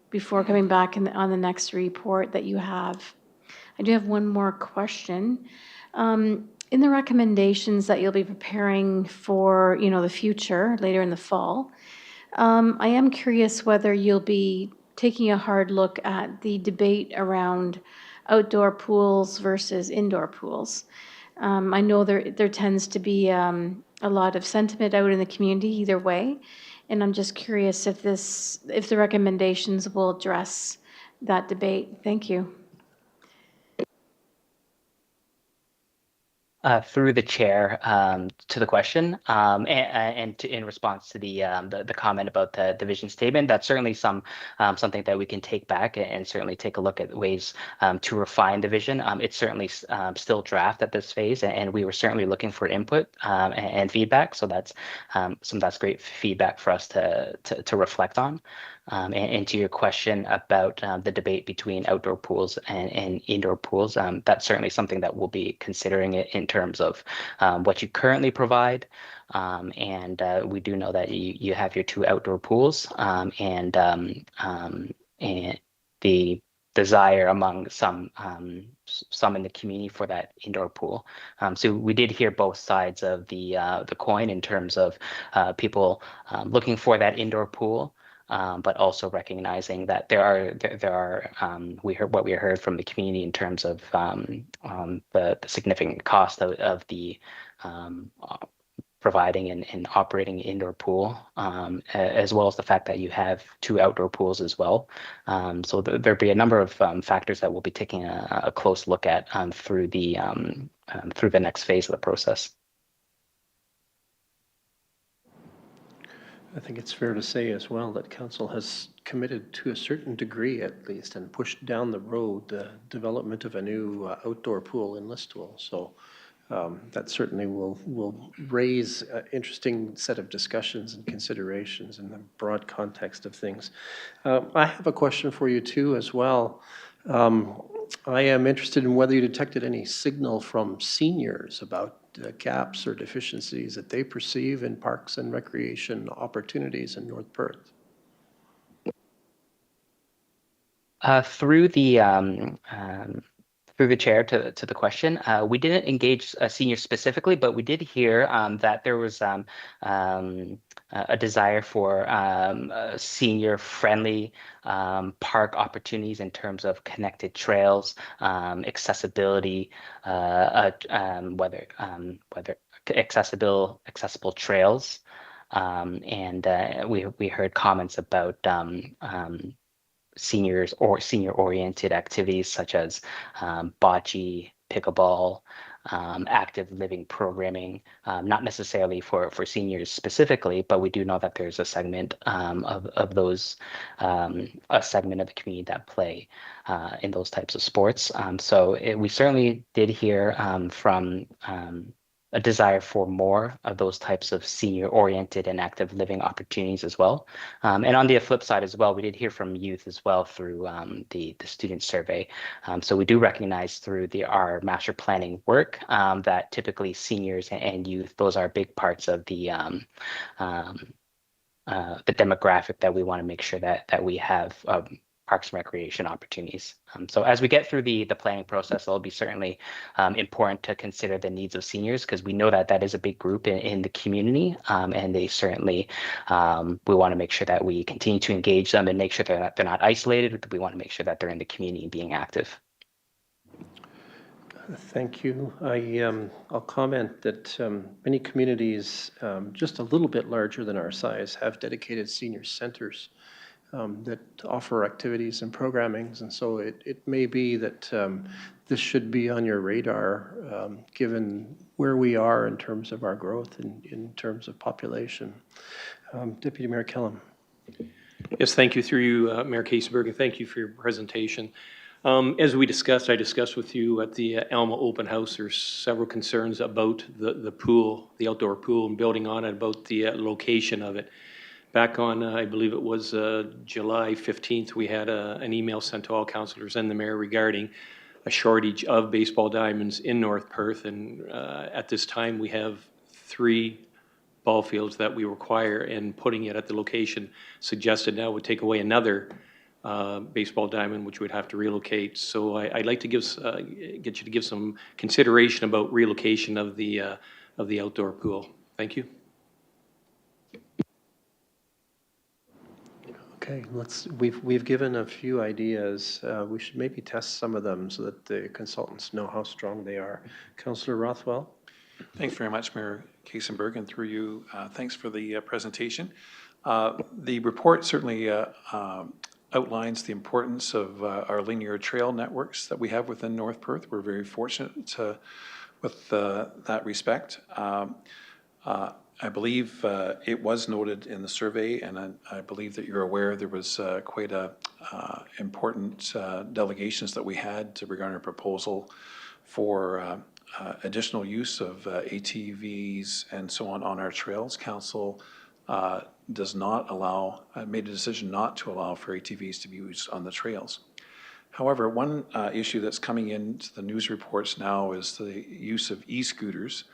before coming back on the next report that you have. I do have one more question. In the recommendations that you'll be preparing for, the future later in the fall, I am curious whether you'll be taking a hard look at the debate around outdoor pools versus indoor pools. I know there tends to be a lot of sentiment out in the community either way, and I'm just curious if the recommendations will address that debate. Thank you. Through the chair to the question, in response to the comment about the vision statement, that's certainly something that we can take back and certainly take a look at ways to refine the vision. It's certainly still draft at this phase, and we were certainly looking for input and feedback. So that's great feedback for us to reflect on. And to your question about the debate between outdoor pools and indoor pools, that's certainly something that we'll be considering it in terms of what you currently provide. And we do know that you have your 2 outdoor pools, and the desire among some in the community for that indoor pool. So we did hear both sides of the coin in terms of people looking for that indoor pool. But also recognizing that there are we heard from the community in terms of the significant cost of the providing and operating an indoor pool, as well as the fact that you have 2 outdoor pools as well. So there'll be a number of factors that we'll be taking a close look at through the next phase of the process. I think it's fair to say as well that council has committed to a certain degree at least and pushed down the road the development of a new outdoor pool in Listowel. So that certainly will raise an interesting set of discussions and considerations in the broad context of things. I have a question for you too as well. I am interested in whether you detected any signal from seniors about gaps or deficiencies that they perceive in parks and recreation opportunities in North Perth. Through the chair to the question, we didn't engage seniors specifically, but we did hear that there was a desire for senior-friendly park opportunities in terms of connected trails, accessibility, whether accessible trails, and we heard comments about seniors or senior-oriented activities such as bocce, pickleball, active living programming, not necessarily for seniors specifically, but we do know that there's a segment of those, a segment of the community that play in those types of sports. So we certainly did hear from a desire for more of those types of senior-oriented and active living opportunities as well. And on the flip side as well, we did hear from youth as well through the student survey. So we do recognize through our master planning work that typically seniors and youth, those are big parts of the demographic that we want to make sure that we have parks and recreation opportunities. So as we get through the planning process, it'll be certainly important to consider the needs of seniors, because we know that is a big group in the community, and they certainly, we want to make sure that we continue to engage them and make sure they're not isolated. We want to make sure that they're in the community being active. Thank you. I'll comment that many communities just a little bit larger than our size have dedicated senior centers. that offer activities and programmings. And so it may be that this should be on your radar, given where we are in terms of our growth in terms of population. Deputy Mayor Kellum. Yes, thank you through you, Mayor Kaysenberg, and thank you for your presentation. As we discussed, I discussed with you at the Alma Open House, there's several concerns about the pool, the outdoor pool, and building on it, about the location of it. Back on, I believe it was July 15th, we had an email sent to all councillors and the mayor regarding a shortage of baseball diamonds in North Perth, and at this time we have 3 ball fields that we require, and putting it at the location suggested now would take away another baseball diamond, which would have to relocate. So I'd like to get you to give some consideration about relocation of the outdoor pool. Thank you. Okay, we've given a few ideas. We should maybe test some of them so that the consultants know how strong they are. Councillor Rothwell? Thanks very much, Mayor Kaysenberg, and through you, thanks for the presentation. The report certainly outlines the importance of our linear trail networks that we have within North Perth. We're very fortunate with that respect. I believe it was noted in the survey, and I believe that you're aware there was quite important delegations that we had regarding a proposal for additional use of ATVs and so on our trails. Council does not allow, made a decision not to allow for ATVs to be used on the trails. However, one issue that's coming into the news reports now is the use of e-scooters,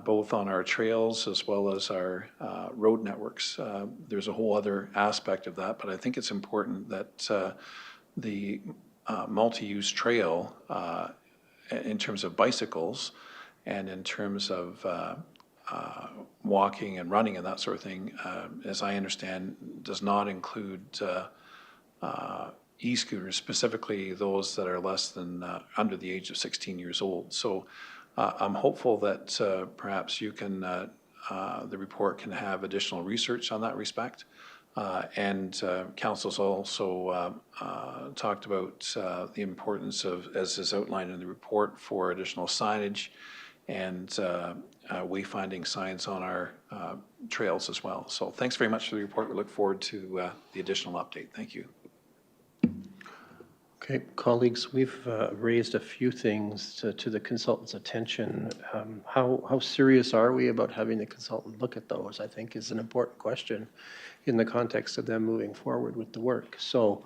both on our trails as well as our road networks. There's a whole other aspect of that, but I think it's important that the multi-use trail in terms of bicycles and in terms of walking and running and that sort of thing, as I understand, does not include e-scooters, specifically those that are less than under the age of 16 years old. So I'm hopeful that perhaps you can, the report can have additional research on that respect. And council's also talked about the importance of, as is outlined in the report, for additional signage and wayfinding signs on our trails as well. So thanks very much for the report. We look forward to the additional update. Thank you. Okay, colleagues, we've raised a few things to the consultant's attention. How serious are we about having the consultant look at those, I think, is an important question in the context of them moving forward with the work. So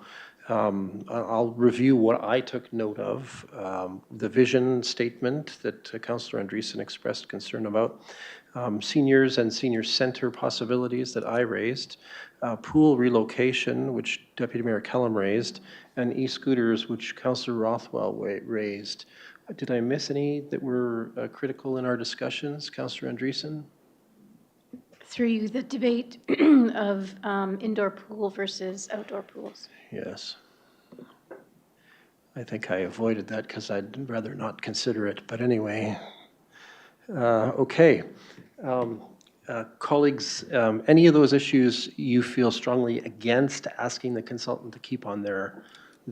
I'll review what I took note of. The vision statement that Councillor Andreessen expressed concern about, seniors and senior center possibilities that I raised, pool relocation, which Deputy Mayor Kellum raised, and e-scooters, which Councillor Rothwell raised. Did I miss any that were critical in our discussions, Councillor Andreessen? Through you, the debate of indoor pool versus outdoor pools. Yes. I think I avoided that because I'd rather not consider it, but anyway. Okay. Colleagues, any of those issues you feel strongly against asking the consultant to keep on their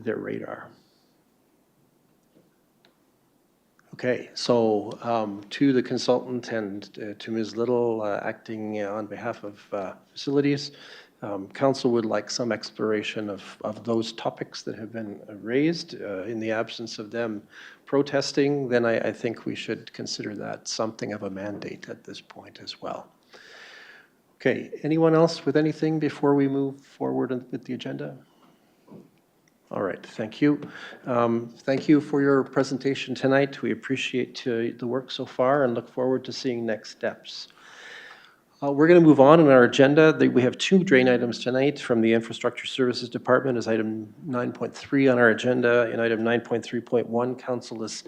radar? Okay, so to the consultant and to Ms. Little, acting on behalf of facilities, council would like some exploration of those topics that have been raised. In the absence of them protesting, then I think we should consider that something of a mandate at this point as well. Okay, anyone else with anything before we move forward with the agenda? All right, thank you. Thank you for your presentation tonight. We appreciate the work so far and look forward to seeing next steps. We're going to move on in our agenda. We have 2 drain items tonight from the Infrastructure Services Department as item 9.3 on our agenda. In item 9.3.1, Council is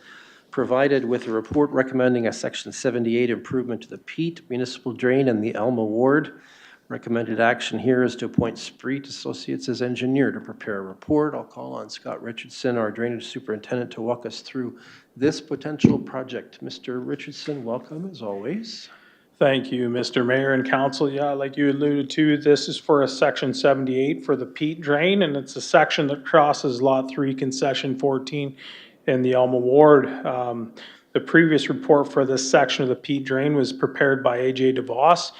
provided with a report recommending a Section 78 improvement to the Peat Municipal Drain in the Alma Ward. Recommended action here is to appoint Spreet Associates as engineer to prepare a report. I'll call on Scott Richardson, our drainage superintendent, to walk us through this potential project. Mr. Richardson, welcome as always. Thank you, Mr. Mayor and Council. Yeah, like you alluded to, this is for a section 78 for the peat drain, and it's a section that crosses Lot 3, concession 14 in the Elma Ward. The previous report for this section of the peat drain was prepared by A.J. DeVos.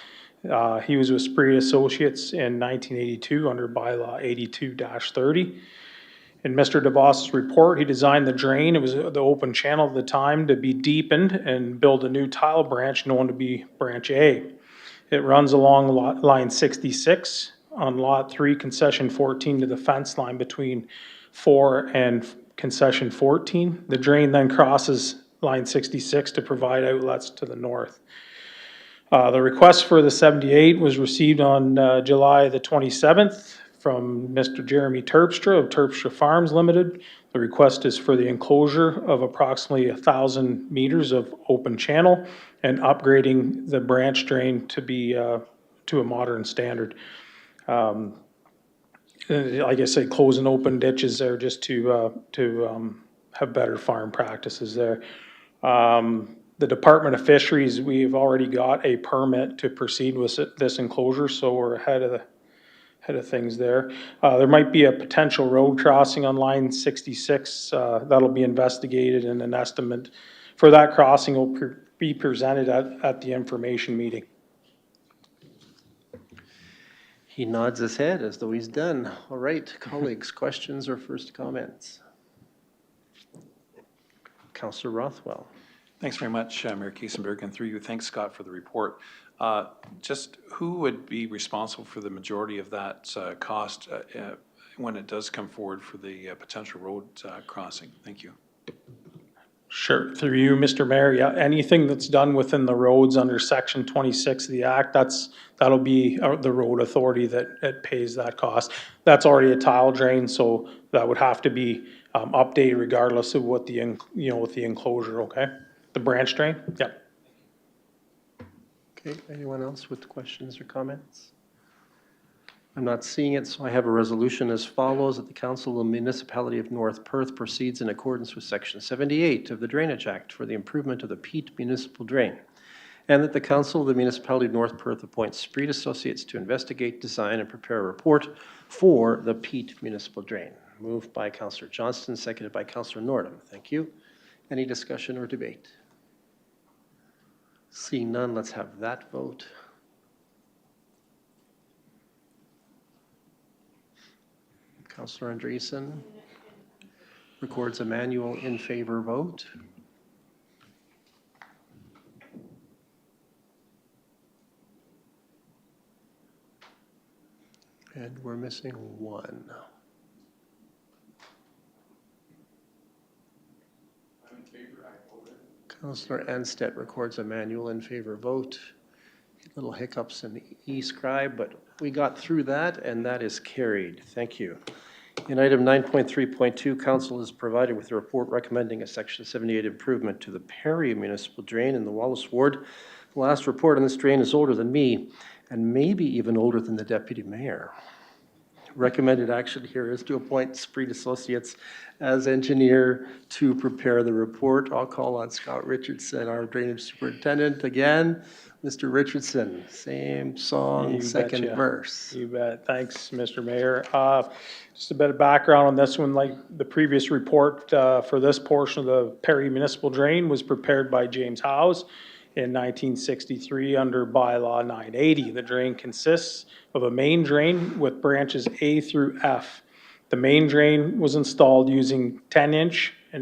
He was with Spree Associates in 1982 under bylaw 82-30. In Mr. DeVos's report, he designed the drain, it was the open channel at the time, to be deepened and build a new tile branch known to be Branch A. It runs along line 66 on Lot 3, concession 14 to the fence line between 4 and concession 14. The drain then crosses line 66 to provide outlets to the north. The request for the 78 was received on July the 27th from Mr. Jeremy Terpstra of Terpstra Farms Limited. The request is for the enclosure of approximately 1,000 meters of open channel and upgrading the branch drain to be to a modern standard. Like I said, closing open ditches there just to have better farm practices there. The Department of Fisheries, we've already got a permit to proceed with this enclosure, so we're ahead of things there. There might be a potential road crossing on line 66. That'll be investigated, and an estimate for that crossing will be presented at the information meeting. He nods his head as though he's done. All right, colleagues, questions or first comments? Councillor Rothwell. Thanks very much, Mayor Kiesenberg, and through you, thanks, Scott, for the report. Just who would be responsible for the majority of that cost when it does come forward for the potential road crossing? Thank you. Sure, through you, Mr. Mayor. Yeah, anything that's done within the roads under Section 26 of the Act, that'll be the road authority that pays that cost. That's already a tile drain, so that would have to be updated regardless of what the with the enclosure. Okay, the branch drain. Yep. Okay, anyone else with questions or comments? I'm not seeing it, so I have a resolution as follows: that the Council of the Municipality of North Perth proceeds in accordance with Section 78 of the Drainage Act for the improvement of the Peat Municipal Drain, and that the Council of the Municipality of North Perth appoints Spree Associates to investigate, design, and prepare a report for the Peat Municipal Drain. Moved by Councillor Johnston, seconded by Councillor Nordham. Thank you. Any discussion or debate? Seeing none, let's have that vote. Councillor Andreessen records a manual in favor vote. And we're missing one. I'm in favor, I voted. Councillor Anstedt records a manual in favor vote. Little hiccups in the e-scribe, but we got through that, and that is carried. Thank you. In item 9.3.2, Council is provided with a report recommending a Section 78 improvement to the Perry Municipal Drain in the Wallace Ward. The last report on this drain is older than me, and maybe even older than the Deputy Mayor. Recommended action here is to appoint Spree Associates as engineer to prepare the report. I'll call on Scott Richardson, our drainage superintendent, again. Mr. Richardson, same song, You second betcha. verse. You bet. Thanks, Mr. Mayor. Just a bit of background on this one. Like the previous report for this portion of the Perry Municipal Drain was prepared by James Howes in 1963 under bylaw 980. The drain consists of a main drain with branches A through F. The main drain was installed using 10-inch to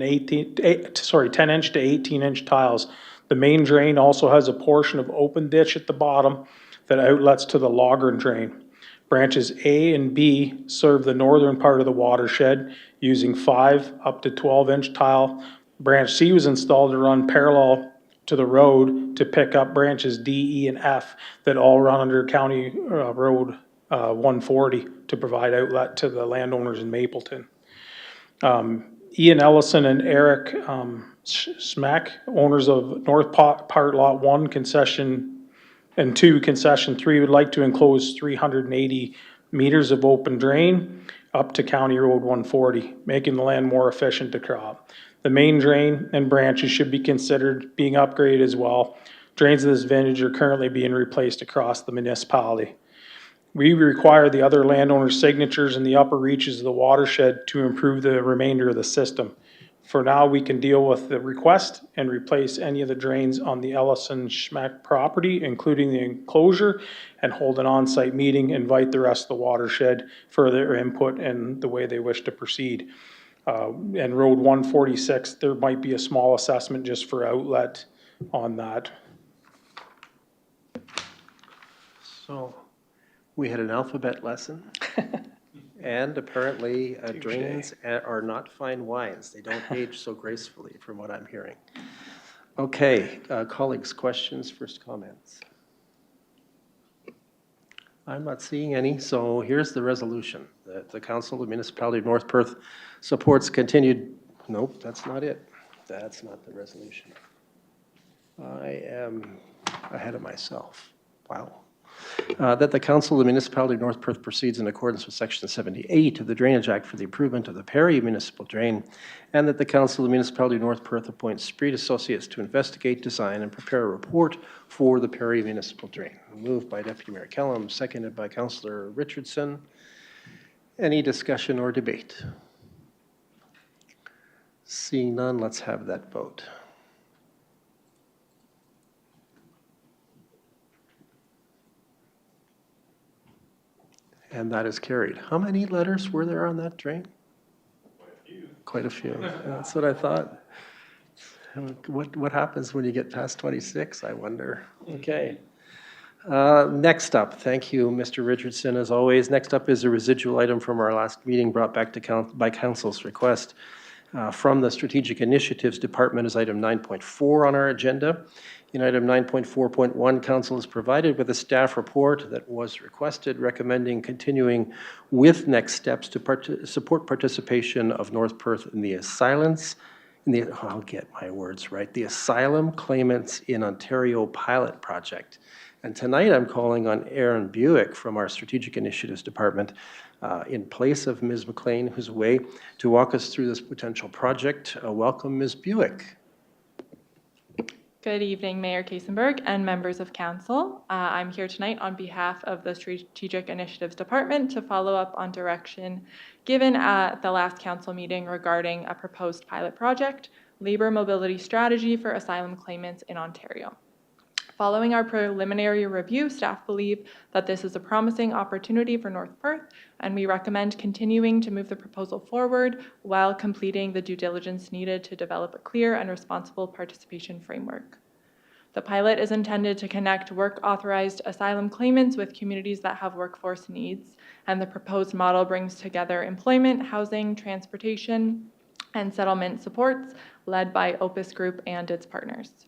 18-inch tiles. The main drain also has a portion of open ditch at the bottom that outlets to the Logren drain. Branches A and B serve the northern part of the watershed using 5 up to 12-inch tile. Branch C was installed to run parallel to the road to pick up branches D, E, and F that all run under County Road 140 to provide outlet to the landowners in Mapleton. Ian Ellison and Eric Smack, owners of North Part Lot 1, Concession and 2, Concession 3, would like to enclose 380 meters of open drain up to County Road 140, making the land more efficient to crop. The main drain and branches should be considered being upgraded as well Drains in this vintage are currently being replaced across the municipality. We require the other landowners' signatures in the upper reaches of the watershed to improve the remainder of the system. For now, we can deal with the request and replace any of the drains on the Ellison Schmack property, including the enclosure, and hold an on-site meeting, invite the rest of the watershed for their input and the way they wish to proceed. And Road 146, there might be a small assessment just for outlet on that. So we had an alphabet lesson. And apparently drains are not fine wines. They don't age so gracefully from what I'm hearing. Okay, colleagues, questions, first comments? I'm not seeing any, so here's the resolution. That the Council of the Municipality of North Perth supports continued, nope, that's not it. That's not the resolution. I am ahead of myself. Wow. That the Council of the Municipality of North Perth proceeds in accordance with Section 78 of the Drainage Act for the improvement of the Perry Municipal Drain, and that the Council of the Municipality of North Perth appoints Street Associates to investigate, design, and prepare a report for the Perry Municipal Drain. Moved by Deputy Mayor Kellum, seconded by Councillor Richardson. Any discussion or debate? Seeing none, let's have that vote. And that is carried. How many letters were there on that drain? Quite a few. That's what I thought. What happens when you get past 26, I wonder. Okay. Next up, thank you, Mr. Richardson, as always. Next up is a residual item from our last meeting brought back to by Council's request. From the Strategic Initiatives Department is item 9.4 on our agenda. In item 9.4.1, Council is provided with a staff report that was requested recommending continuing with next steps to support participation of North Perth in the I'll get my words right, the Asylum Claimants in Ontario pilot project. And tonight I'm calling on Aaron Buick from our Strategic Initiatives Department in place of Ms. McLean, who's away, to walk us through this potential project. Welcome, Ms. Buick. Good evening, Mayor Kaysenberg and members of Council. I'm here tonight on behalf of the Strategic Initiatives Department to follow up on direction given at the last Council meeting regarding a proposed pilot project, Labour Mobility Strategy for Asylum Claimants in Ontario. Following our preliminary review, staff believe that this is a promising opportunity for North Perth, and we recommend continuing to move the proposal forward while completing the due diligence needed to develop a clear and responsible participation framework. The pilot is intended to connect work-authorized asylum claimants with communities that have workforce needs, and the proposed model brings together employment, housing, transportation, and settlement supports led by Opus Group and its partners.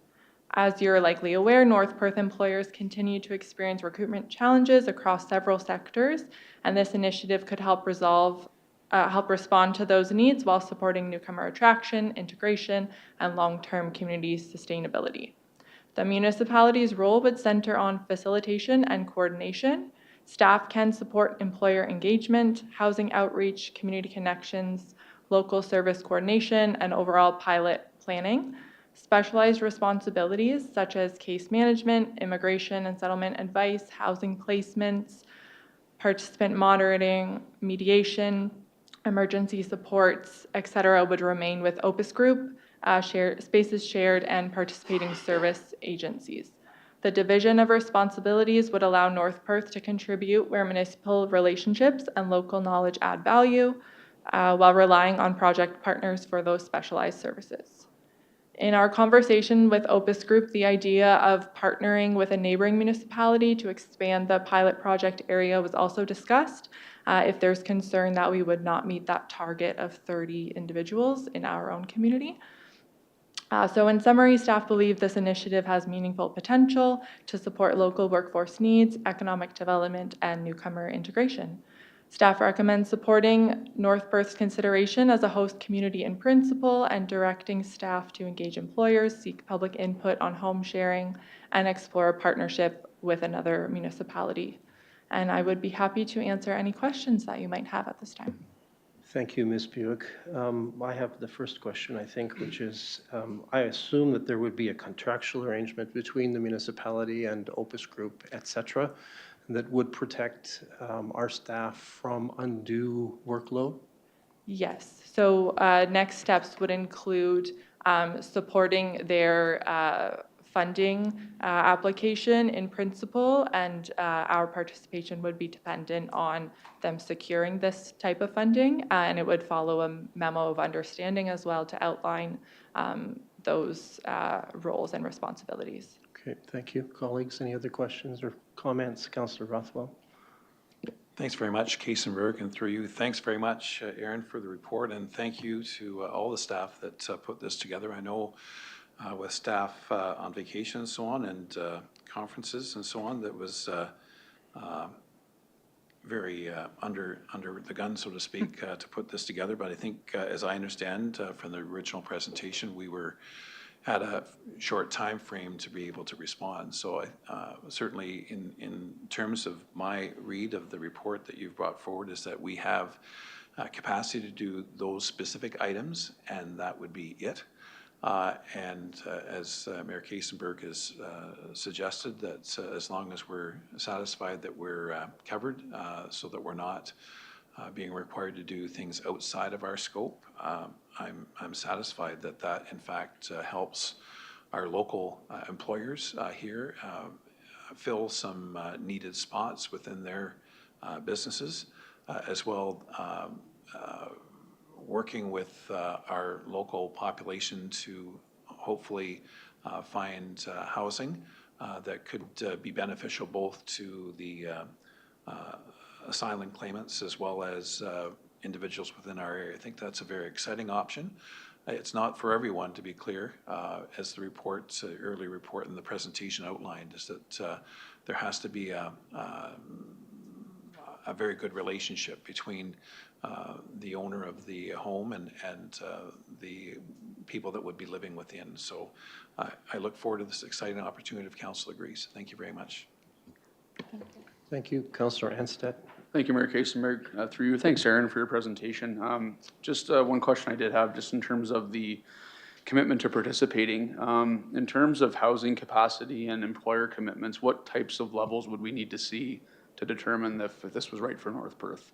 As you're likely aware, North Perth employers continue to experience recruitment challenges across several sectors, and this initiative could help respond to those needs while supporting newcomer attraction, integration, and long-term community sustainability. The municipality's role would center on facilitation and coordination. Staff can support employer engagement, housing outreach, community connections, local service coordination, and overall pilot planning. Specialized responsibilities such as case management, immigration and settlement advice, housing placements, participant monitoring, mediation, emergency supports, etc., would remain with Opus Group, spaces shared, and participating service agencies. The division of responsibilities would allow North Perth to contribute where municipal relationships and local knowledge add value, while relying on project partners for those specialized services. In our conversation with Opus Group, the idea of partnering with a neighboring municipality to expand the pilot project area was also discussed, if there's concern that we would not meet that target of 30 individuals in our own community. So in summary, staff believe this initiative has meaningful potential to support local workforce needs, economic development, and newcomer integration. Staff recommends supporting North Perth's consideration as a host community in principle and directing staff to engage employers, seek public input on home sharing, and explore a partnership with another municipality. And I would be happy to answer any questions that you might have at this time. Thank you, Ms. Buick. I have the first question, I think, which is, I assume that there would be a contractual arrangement between the municipality and Opus Group, et cetera, that would protect our staff from undue workload? Yes, so next steps would include supporting their funding application in principle, and our participation would be dependent on them securing this type of funding, and it would follow a memo of understanding as well to outline those roles and responsibilities. Okay, thank you. Colleagues, any other questions or comments? Councillor Rothwell. Thanks very much, Kaysenberg, and through you, thanks very much, Aaron, for the report, and thank you to all the staff that put this together. I know with staff on vacation and so on, and conferences and so on, that was very under the gun, so to speak, to put this together. But I think, as I understand from the original presentation, we had a short time frame to be able to respond. So certainly in terms of my read of the report that you've brought forward is that we have capacity to do those specific items, and that would be it. As Mayor Kaysenberg has suggested, that as long as we're satisfied that we're covered, so that we're not being required to do things outside of our scope, I'm satisfied that that in fact helps our local employers here fill some needed spots within their businesses, as well working with our local population to hopefully find housing that could be beneficial both to the asylum claimants as well as individuals within our area. I think that's a very exciting option. It's not for everyone, to be clear, as the report, early report in the presentation outlined, is that there has to be a very good relationship between the owner of the home and the people that would be living within. So I look forward to this exciting opportunity if Council agrees. Thank you very much. Thank you. Councillor Anstead. Thank you, Mayor Kaysenberg. Through you, thanks, Aaron, for your presentation. Just one question I did have, just in terms of the commitment to participating. In terms of housing capacity and employer commitments, what types of levels would we need to see to determine if this was right for North Perth?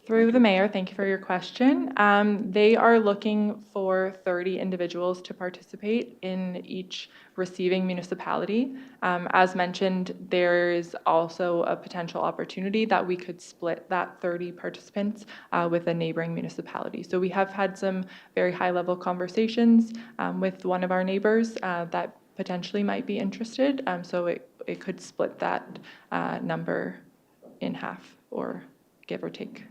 Through the mayor, thank you for your question. They are looking for 30 individuals to participate in each receiving municipality. As mentioned, there is also a potential opportunity that we could split that 30 participants with a neighboring municipality. So we have had some very high-level conversations with one of our neighbors that potentially might be interested. So it could split that number in half, or give or take.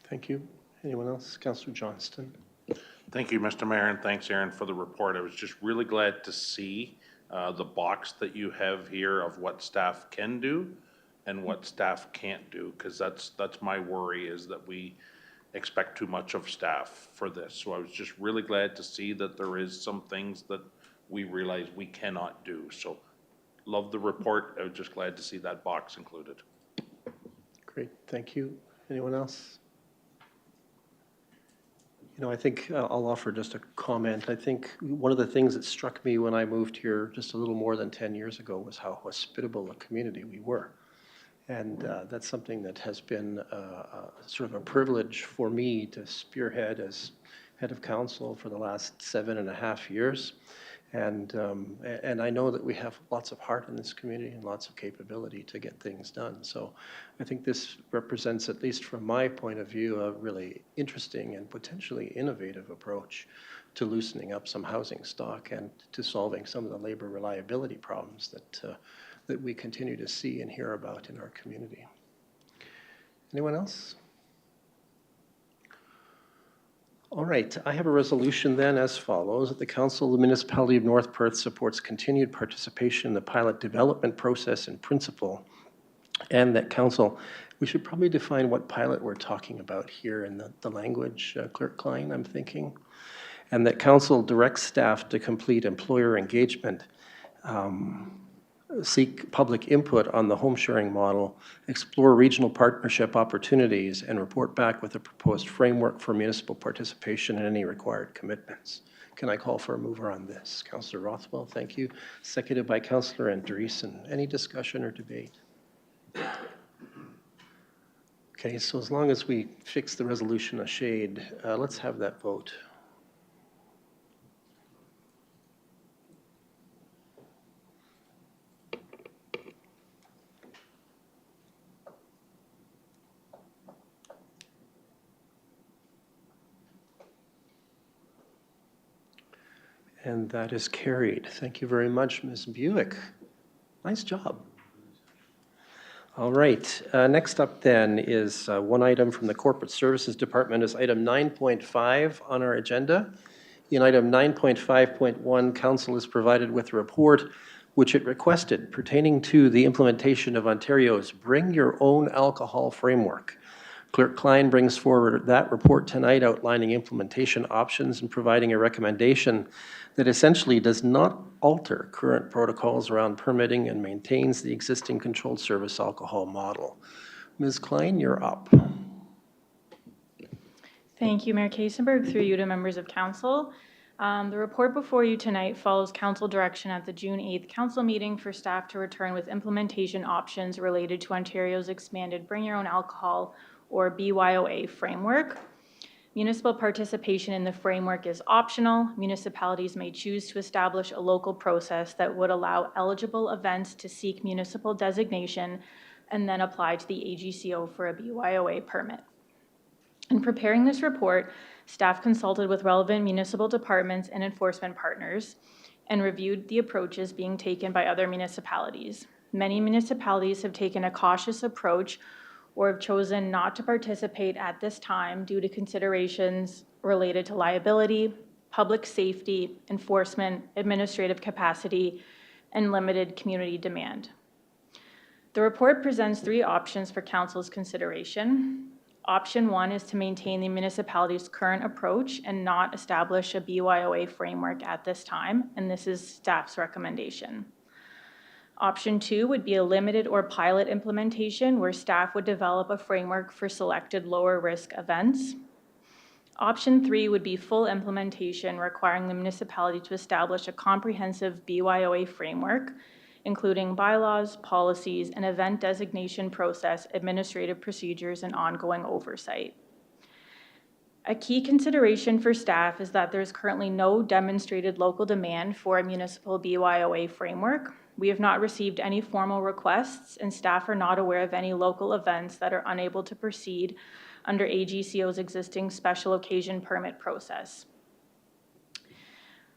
Thank you. Anyone else? Councillor Johnston. Thank you, Mr. Mayor, and thanks, Aaron, for the report. I was just really glad to see the box that you have here of what staff can do and what staff can't do, because that's my worry, is that we expect too much of staff for this. So I was just really glad to see that there is some things that we realize we cannot do. So love the report. I was just glad to see that box included. Great, thank you. Anyone else? You know, I think I'll offer just a comment. I think one of the things that struck me when I moved here just a little more than 10 years ago was how hospitable a community we were. And that's something that has been sort of a privilege for me to spearhead as head of council for the last 7.5 years. And I know that we have lots of heart in this community and lots of capability to get things done. So I think this represents, at least from my point of view, a really interesting and potentially innovative approach to loosening up some housing stock and to solving some of the labor reliability problems that we continue to see and hear about in our community. Anyone else? All right, I have a resolution then as follows, that the Council of the Municipality of North Perth supports continued participation in the pilot development process in principle, and that Council, we should probably define what pilot we're talking about here in the language, Clerk Klein, I'm thinking, and that Council directs staff to complete employer engagement seek public input on the home sharing model, explore regional partnership opportunities, and report back with a proposed framework for municipal participation and any required commitments. Can I call for a mover on this? Councillor Rothwell, thank you. Seconded by Councillor Andreessen. Any discussion or debate? Okay, so as long as we fix the resolution a shade, let's have that vote. And that is carried. Thank you very much, Ms. Buick. Nice job. All right, next up then is one item from the Corporate Services Department is item 9.5 on our agenda. In item 9.5.1, Council is provided with a report which it requested pertaining to the implementation of Ontario's Bring Your Own Alcohol framework. Clerk Klein brings forward that report tonight outlining implementation options and providing a recommendation that essentially does not alter current protocols around permitting and maintains the existing controlled service alcohol model. Ms. Klein, you're up. Thank you, Mayor Kasenberg, through you to members of council. The report before you tonight follows council direction at the June 8th council meeting for staff to return with implementation options related to Ontario's expanded Bring Your Own Alcohol or BYOA framework. Municipal participation in the framework is optional. Municipalities may choose to establish a local process that would allow eligible events to seek municipal designation and then apply to the AGCO for a BYOA permit. In preparing this report, staff consulted with relevant municipal departments and enforcement partners and reviewed the approaches being taken by other municipalities. Many municipalities have taken a cautious approach or have chosen not to participate at this time due to considerations related to liability, public safety, enforcement, administrative capacity, and limited community demand. The report presents 3 options for council's consideration. Option 1 is to maintain the municipality's current approach and not establish a BYOA framework at this time, and this is staff's recommendation. Option 2 would be a limited or pilot implementation where staff would develop a framework for selected lower risk events. Option 3 would be full implementation requiring the municipality to establish a comprehensive BYOA framework, including bylaws, policies, and event designation process, administrative procedures, and ongoing oversight. A key consideration for staff is that there is currently no demonstrated local demand for a municipal BYOA framework. We have not received any formal requests, and staff are not aware of any local events that are unable to proceed under AGCO's existing special occasion permit process.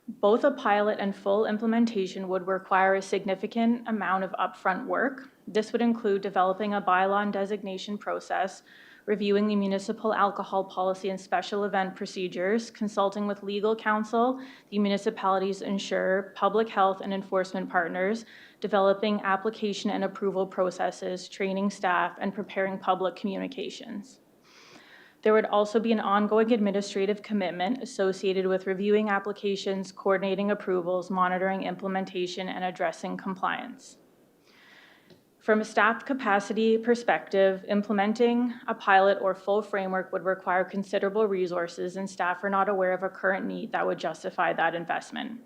Both a pilot and full implementation would require a significant amount of upfront work. This would include developing a bylaw and designation process, reviewing the municipal alcohol policy and special event procedures, consulting with legal counsel, the municipality's insurer, public health and enforcement partners, developing application and approval processes, training staff, and preparing public communications. There would also be an ongoing administrative commitment associated with reviewing applications, coordinating approvals, monitoring implementation, and addressing compliance. From a staff capacity perspective, implementing a pilot or full framework would require considerable resources, and staff are not aware of a current need that would justify that investment.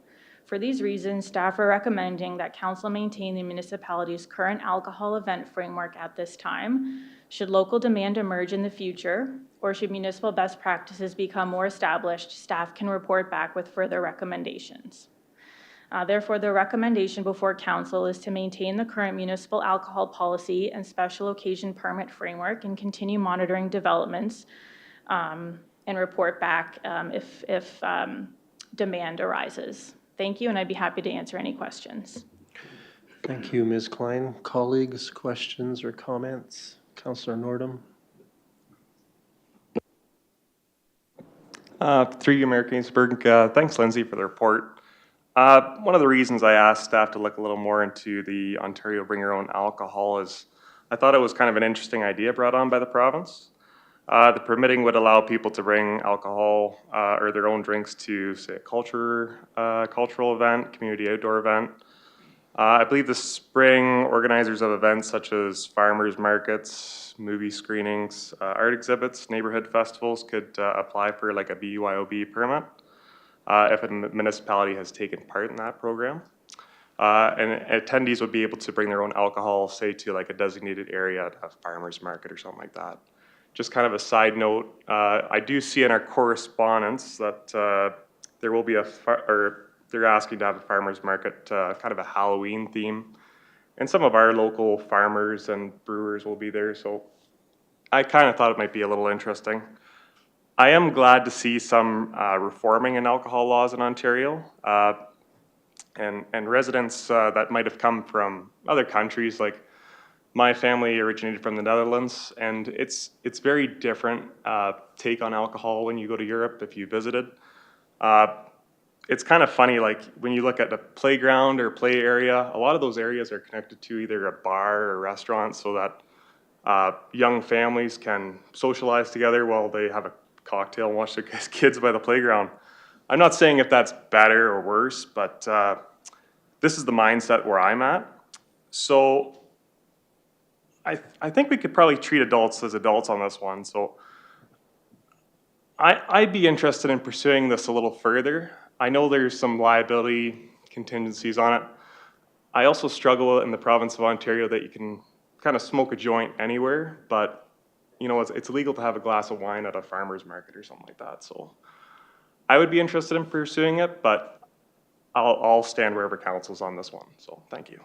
For these reasons, staff are recommending that council maintain the municipality's current alcohol event framework at this time. Should local demand emerge in the future, or should municipal best practices become more established, staff can report back with further recommendations. Therefore, the recommendation before council is to maintain the current municipal alcohol policy and special occasion permit framework and continue monitoring developments and report back if demand arises. Thank you, and I'd be happy to answer any questions. Thank you, Ms. Klein. Colleagues, questions or comments? Councillor Nordum. Through you, Mayor Ginsberg. Thanks, Lindsay, for the report. One of the reasons I asked staff to look a little more into the Ontario Bring Your Own Alcohol is I thought it was kind of an interesting idea brought on by the province. The permitting would allow people to bring alcohol or their own drinks to, say, a cultural event, community outdoor event. I believe the spring organizers of events such as farmers markets, movie screenings, art exhibits, neighborhood festivals could apply for like a BYOB permit if a municipality has taken part in that program. And attendees would be able to bring their own alcohol, say to like a designated area at a farmer's market or something like that. Just kind of a side note, I do see in our correspondence that there will be they're asking to have a farmer's market, kind of a Halloween theme. And some of our local farmers and brewers will be there, so I kind of thought it might be a little interesting. I am glad to see some reforming in alcohol laws in Ontario. And residents that might have come from other countries, like my family originated from the Netherlands, and it's very different take on alcohol when you go to Europe if you visited. It's kind of funny, like when you look at the playground or play area, a lot of those areas are connected to either a bar or restaurant so that young families can socialize together while they have a cocktail and watch their kids by the playground. I'm not saying if that's better or worse, but this is the mindset where I'm at. So I think we could probably treat adults as adults on this one. So I'd be interested in pursuing this a little further. I know there's some liability contingencies on it. I also struggle in the province of Ontario that you can kind of smoke a joint anywhere, but you know, it's illegal to have a glass of wine at a farmer's market or something like that. So I would be interested in pursuing it, but I'll stand wherever council's on this one. So thank you.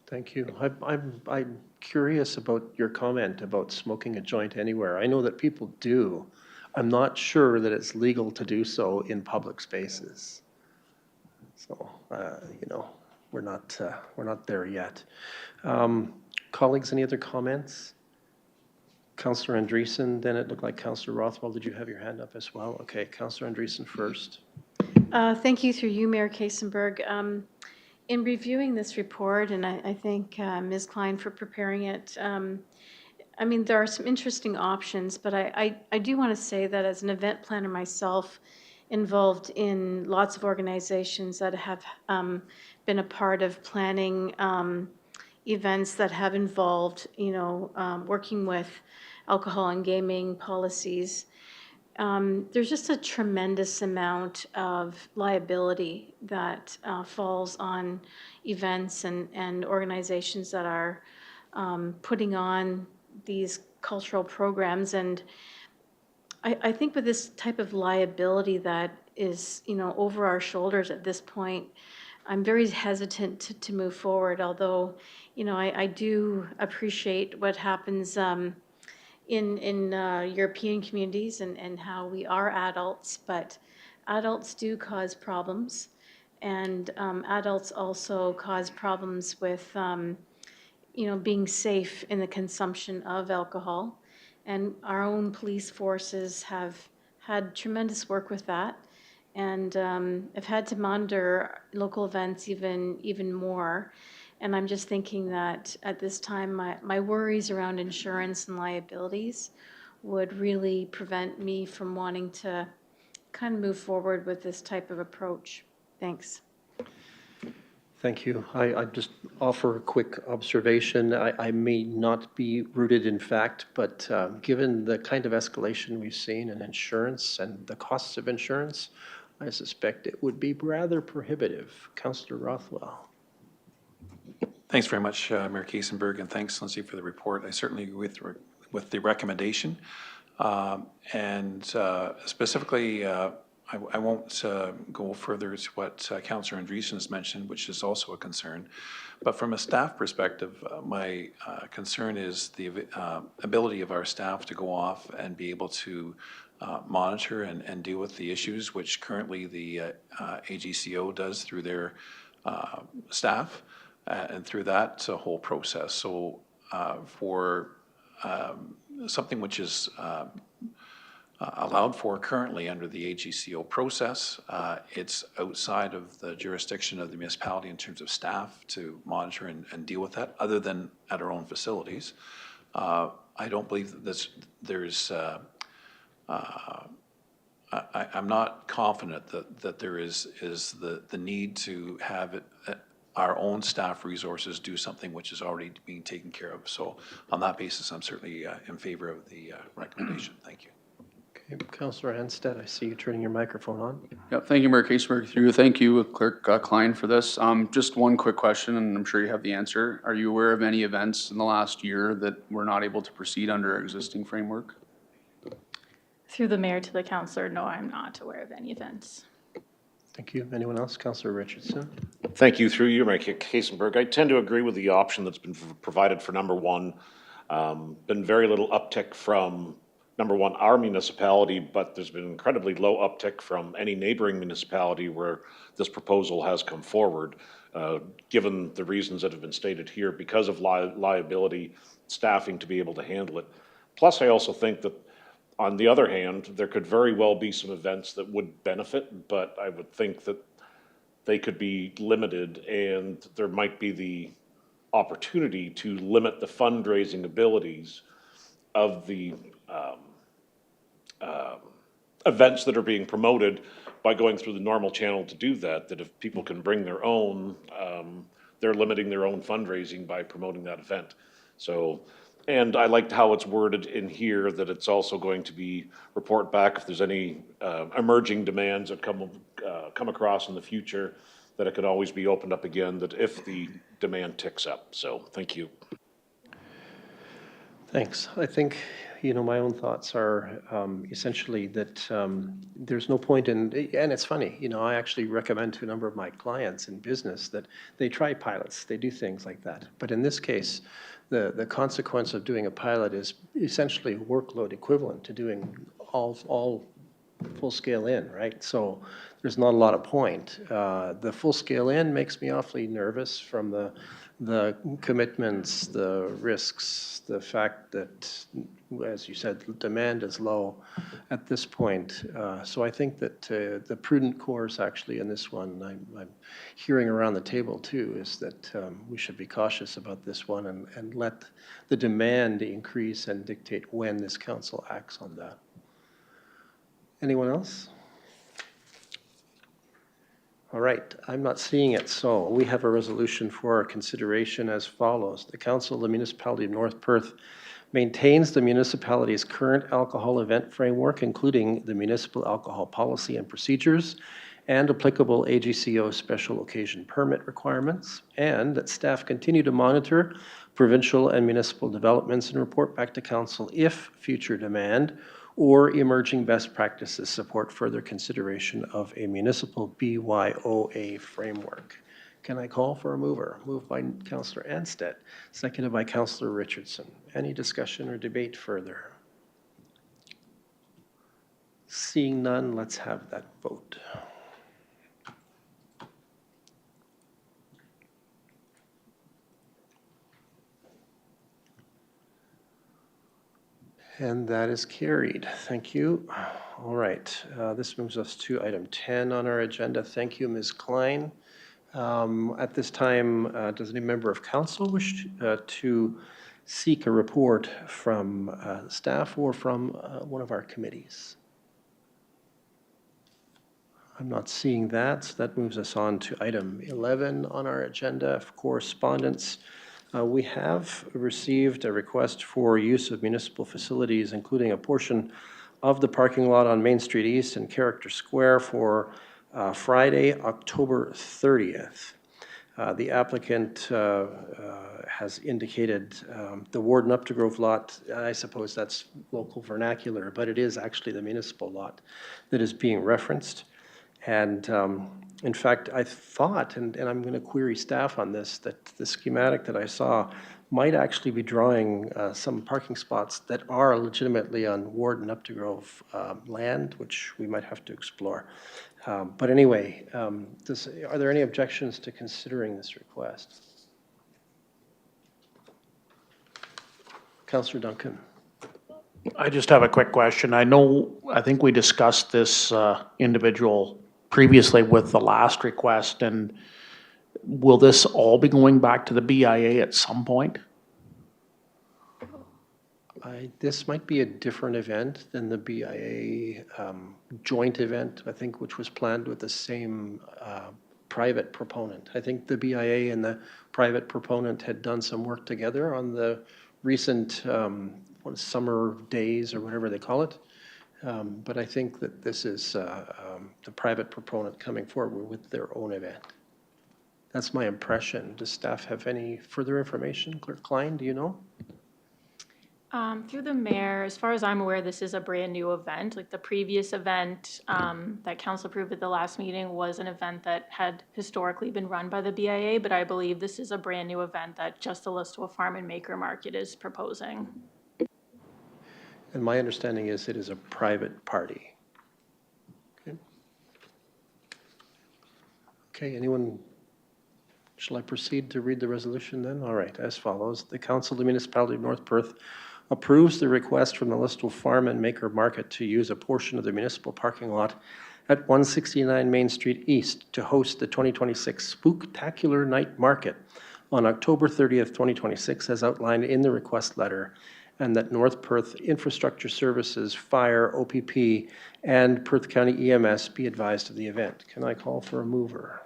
Thank you. I'm curious about your comment about smoking a joint anywhere. I know that people do. I'm not sure that it's legal to do so in public spaces. So, you know, we're not there yet. Colleagues, any other comments? Councillor Andreessen, then it looked like Councillor Rothwell. Did you have your hand up as well? Okay, Councillor Andreessen first. Thank you through you, Mayor Kaysenberg. In reviewing this report, and I thank Ms. Klein for preparing it, I mean, there are some interesting options, but I do want to say that as an event planner myself, involved in lots of organizations that have been a part of planning events that have involved, you know, working with alcohol and gaming policies. There's just a tremendous amount of liability that falls on events and organizations that are putting on these cultural programs. And I think with this type of liability that is, you know, over our shoulders at this point, I'm very hesitant to move forward, although, you know, I do appreciate what happens in European communities and how we are adults, but adults do cause problems, and adults also cause problems with you know, being safe in the consumption of alcohol. And our own police forces have had tremendous work with that, and have had to monitor local events even more. And I'm just thinking that at this time, my worries around insurance and liabilities would really prevent me from wanting to kind of move forward with this type of approach. Thanks. Thank you. I just offer a quick observation. I may not be rooted in fact, but given the kind of escalation we've seen in insurance and the costs of insurance, I suspect it would be rather prohibitive. Councillor Rothwell. Thanks very much, Mayor Kaysenberg, and thanks, Lindsay, for the report. I certainly agree with the recommendation. And specifically, I won't go further to what Councillor Andreessen has mentioned, which is also a concern. But from a staff perspective, my concern is the ability of our staff to go off and be able to monitor and deal with the issues, which currently the AGCO does through their staff and through that whole process. So for something which is allowed for currently under the AGCO process, it's outside of the jurisdiction of the municipality in terms of staff to monitor and deal with that, other than at our own facilities. I don't believe that there's I'm not confident that there is the need to have it our own staff resources do something which is already being taken care of. So on that basis, I'm certainly in favor of the recommendation. Thank you. Okay, Councillor Anstead, I see you turning your microphone on. Yeah, thank you, Mayor Kaseberg. Through you, thank you, Clerk Klein, for this. Just one quick question, and I'm sure you have the answer. Are you aware of any events in the last year that we're not able to proceed under our existing framework? Through the mayor to the councillor, no, I'm not aware of any events. Thank you. Anyone else? Councillor Richardson. Thank you. Through you, Mayor Kasenberg. I tend to agree with the option that's been provided for number one. Been very little uptick from number one, our municipality, but there's been incredibly low uptick from any neighboring municipality where this proposal has come forward, given the reasons that have been stated here, because of liability, staffing to be able to handle it. Plus, I also think that on the other hand, there could very well be some events that would benefit, but I would think that they could be limited and there might be the opportunity to limit the fundraising abilities of the events that are being promoted by going through the normal channel to do that, that if people can bring their own, they're limiting their own fundraising by promoting that event. So, and I liked how it's worded in here that it's also going to be report back if there's any emerging demands that come across in the future, that it could always be opened up again, that if the demand ticks up. So thank you. Thanks. I think, my own thoughts are essentially that there's no point in, and it's funny, I actually recommend to a number of my clients in business that they try pilots, they do things like that. But in this case, the consequence of doing a pilot is essentially workload equivalent to doing all full scale in, right? So there's not a lot of point. The full scale in makes me awfully nervous from the commitments, the risks, the fact that, as you said, demand is low at this point. So I think that the prudent course actually in this one, I'm hearing around the table too, is that we should be cautious about this one and let the demand increase and dictate when this council acts on that. Anyone else? All right, I'm not seeing it, so we have a resolution for our consideration as follows. The Council of the Municipality of North Perth maintains the municipality's current alcohol event framework, including the municipal alcohol policy and procedures and applicable AGCO special occasion permit requirements, and that staff continue to monitor provincial and municipal developments and report back to Council if future demand or emerging best practices support further consideration of a municipal BYOA framework. Can I call for a mover? Moved by Councillor Anstead, seconded by Councillor Richardson. Any discussion or debate further? Seeing none, let's have that vote. And that is carried. Thank you. All right, this moves us to item 10 on our agenda. Thank you, Ms. Klein. At this time, does any member of council wish to seek a report from staff or from one of our committees? I'm not seeing that, so that moves us on to item 11 on our agenda of correspondence. We have received a request for use of municipal facilities, including a portion of the parking lot on Main Street East and Character Square for Friday, October 30th. The applicant has indicated the Warden Updegrove lot. I suppose that's local vernacular, but it is actually the municipal lot that is being referenced. And in fact, I thought, and I'm going to query staff on this, that the schematic that I saw might actually be drawing some parking spots that are legitimately on Warden Updegrove land, which we might have to explore. But anyway, are there any objections to considering this request? Councillor Duncan. I just have a quick question. I think we discussed this individual previously with the last request, and will this all be going back to the BIA at some point? This might be a different event than the BIA joint event, I think, which was planned with the same private proponent. I think the BIA and the private proponent had done some work together on the recent summer days or whatever they call it. But I think that this is the private proponent coming forward with their own event. That's my impression. Does staff have any further information? Clerk Klein, do you know? Through the mayor, as far as I'm aware, this is a brand new event. Like the previous event that council approved at the last meeting was an event that had historically been run by the BIA, but I believe this is a brand new event that Just the Listowel Farm and Maker Market is proposing. And my understanding is it is a private party. Okay. Okay, anyone? Shall I proceed to read the resolution then? All right, as follows. The Council of the Municipality of North Perth approves the request from the Listowel Farm and Maker Market to use a portion of the municipal parking lot at 169 Main Street East to host the 2026 Spooktacular Night Market on October 30th, 2026, as outlined in the request letter, and that North Perth Infrastructure Services, Fire, OPP, and Perth County EMS be advised of the event. Can I call for a mover?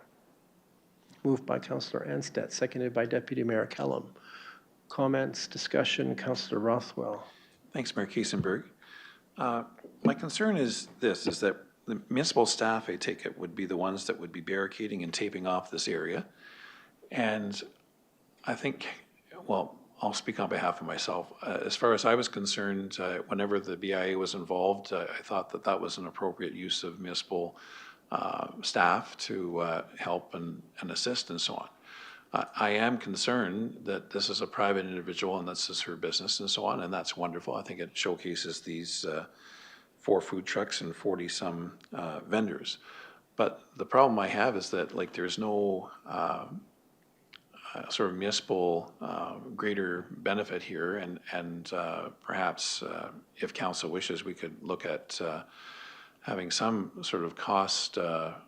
Moved by Councillor Anstett, seconded by Deputy Mayor Kellum. Comments, discussion, Councillor Rothwell. Thanks, Mayor Kiesenberg. My concern is this, is that the municipal staff, I take it, would be the ones that would be barricading and taping off this area. And I think, well, I'll speak on behalf of myself. As far as I was concerned, whenever the BIA was involved, I thought that that was an appropriate use of municipal staff to help and assist and so on. I am concerned that this is a private individual and this is her business and so on, and that's wonderful. I think it showcases these 4 food trucks and 40-some vendors. But the problem I have is that, like, there's no sort of municipal greater benefit here, and perhaps if council wishes, we could look at having some sort of cost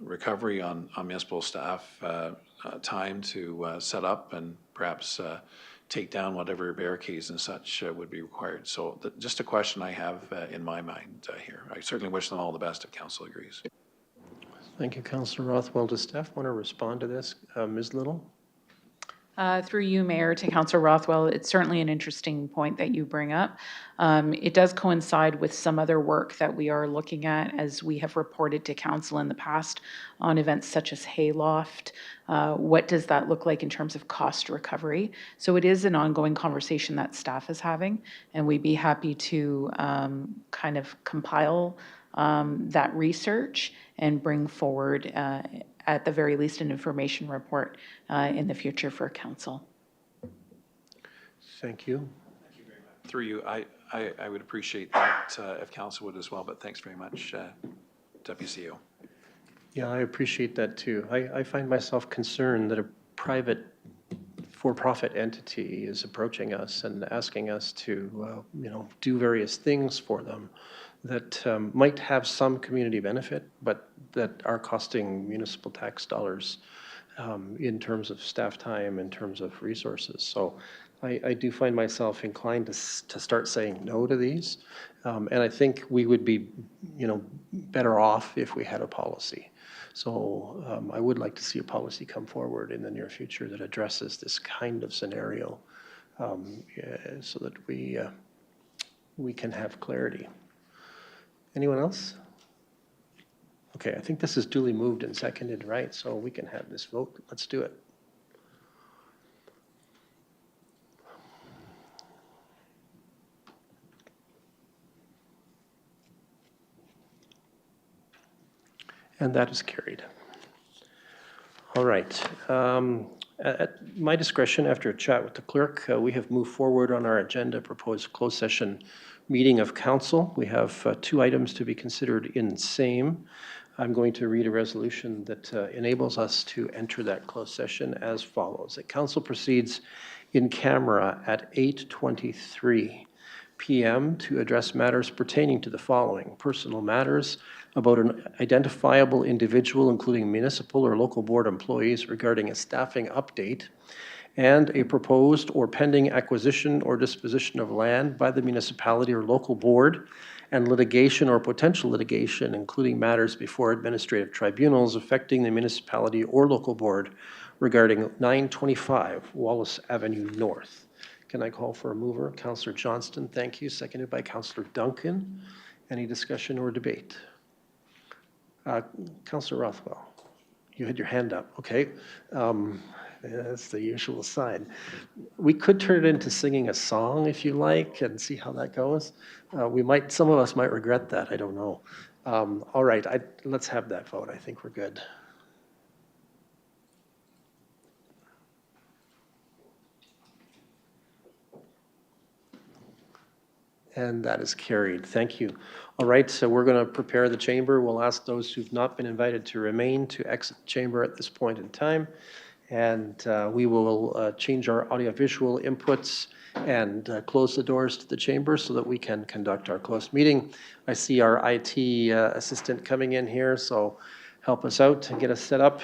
recovery on municipal staff time to set up and perhaps take down whatever barricades and such would be required. So just a question I have in my mind here. I certainly wish them all the best if council agrees. Thank you, Councillor Rothwell. Does staff want to respond to this? Ms. Little? Through you, Mayor, to Councillor Rothwell, it's certainly an interesting point that you bring up. It does coincide with some other work that we are looking at, as we have reported to council in the past on events such as Hayloft. What does that look like in terms of cost recovery? So it is an ongoing conversation that staff is having, and we'd be happy to kind of compile that research and bring forward at the very least an information report in the future for council. Thank you. Thank you very much. Through you, I would appreciate that if council would as well, but thanks very much, Deputy CEO. Yeah, I appreciate that too. I find myself concerned that a private for-profit entity is approaching us and asking us to, do various things for them that might have some community benefit, but that are costing municipal tax dollars in terms of staff time, in terms of resources. So I do find myself inclined to start saying no to these. And I think we would be, better off if we had a policy. So I would like to see a policy come forward in the near future that addresses this kind of scenario so that we can have clarity. Anyone else? Okay, I think this is duly moved and seconded, right? So we can have this vote. Let's do it. And that is carried. All right. At my discretion, after a chat with the clerk, we have moved forward on our agenda, proposed closed session meeting of council. We have 2 items to be considered in same. I'm going to read a resolution that enables us to enter that closed session as follows. That council proceeds in camera at 8:23 p.m. to address matters pertaining to the following: personal matters about an identifiable individual, including municipal or local board employees, regarding a staffing update, and a proposed or pending acquisition or disposition of land by the municipality or local board, and litigation or potential litigation, including matters before administrative tribunals affecting the municipality or local board regarding 925 Wallace Avenue North. Can I call for a mover? Councillor Johnston, thank you. Seconded by Councillor Duncan. Any discussion or debate? Councillor Rothwell, you had your hand up. Okay. That's the usual sign. We could turn it into singing a song if you like and see how that goes. Some of us might regret that. I don't know. All right, let's have that vote. I think we're good. And that is carried. Thank you. All right, so we're going to prepare the chamber. We'll ask those who've not been invited to remain to exit the chamber at this point in time. And we will change our audiovisual inputs and close the doors to the chamber so that we can conduct our closed meeting. I see our IT assistant coming in here, so help us out and get us set up.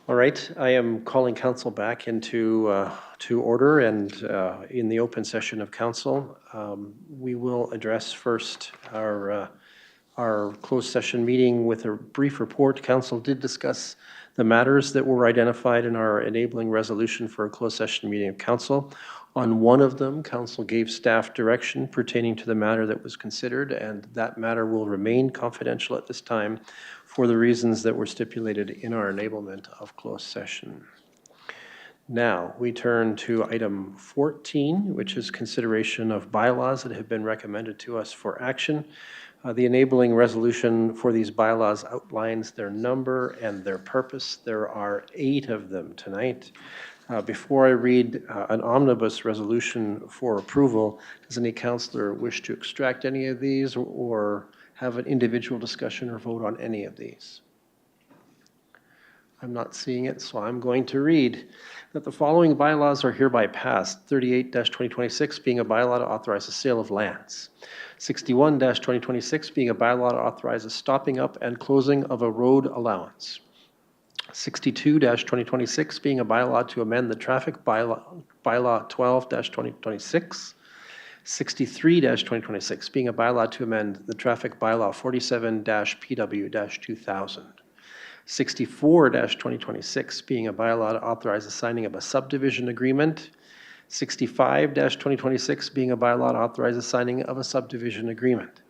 All right, I am calling council back into to order, and in the open session of council, we will address first our closed session meeting with a brief report. Council did discuss the matters that were identified in our enabling resolution for a closed session meeting of council. On one of them, council gave staff direction pertaining to the matter that was considered, and that matter will remain confidential at this time for the reasons that were stipulated in our enablement of closed session. Now, we turn to item 14, which is consideration of bylaws that have been recommended to us for action. The enabling resolution for these bylaws outlines their number and their purpose. There are 8 of them tonight. Before I read an omnibus resolution for approval, does any councillor wish to extract any of these or have an individual discussion or vote on any of these? I'm not seeing it, so I'm going to read that the following bylaws are hereby passed. 38-2026 being a bylaw to authorize the sale of lands. 61-2026 being a bylaw to authorize the stopping up and closing of a road allowance. 62-2026 being a bylaw to amend the traffic bylaw 12-2026. 63-2026 being a bylaw to amend the traffic bylaw 47-PW-2000. 64-2026 being a bylaw to authorize the signing of a subdivision agreement. 65-2026 being a bylaw to authorize the signing of a subdivision agreement.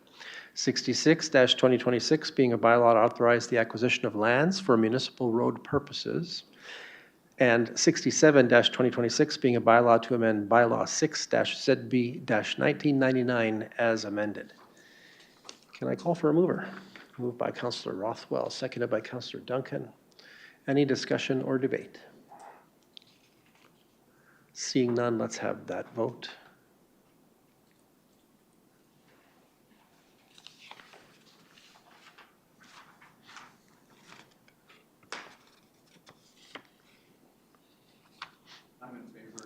66-2026 being a bylaw to authorize the acquisition of lands for municipal road purposes. And 67-2026 being a bylaw to amend bylaw 6-ZB-1999 as amended. Can I call for a mover? Moved by Councillor Rothwell, seconded by Councillor Duncan. Any discussion or debate? Seeing none, let's have that vote.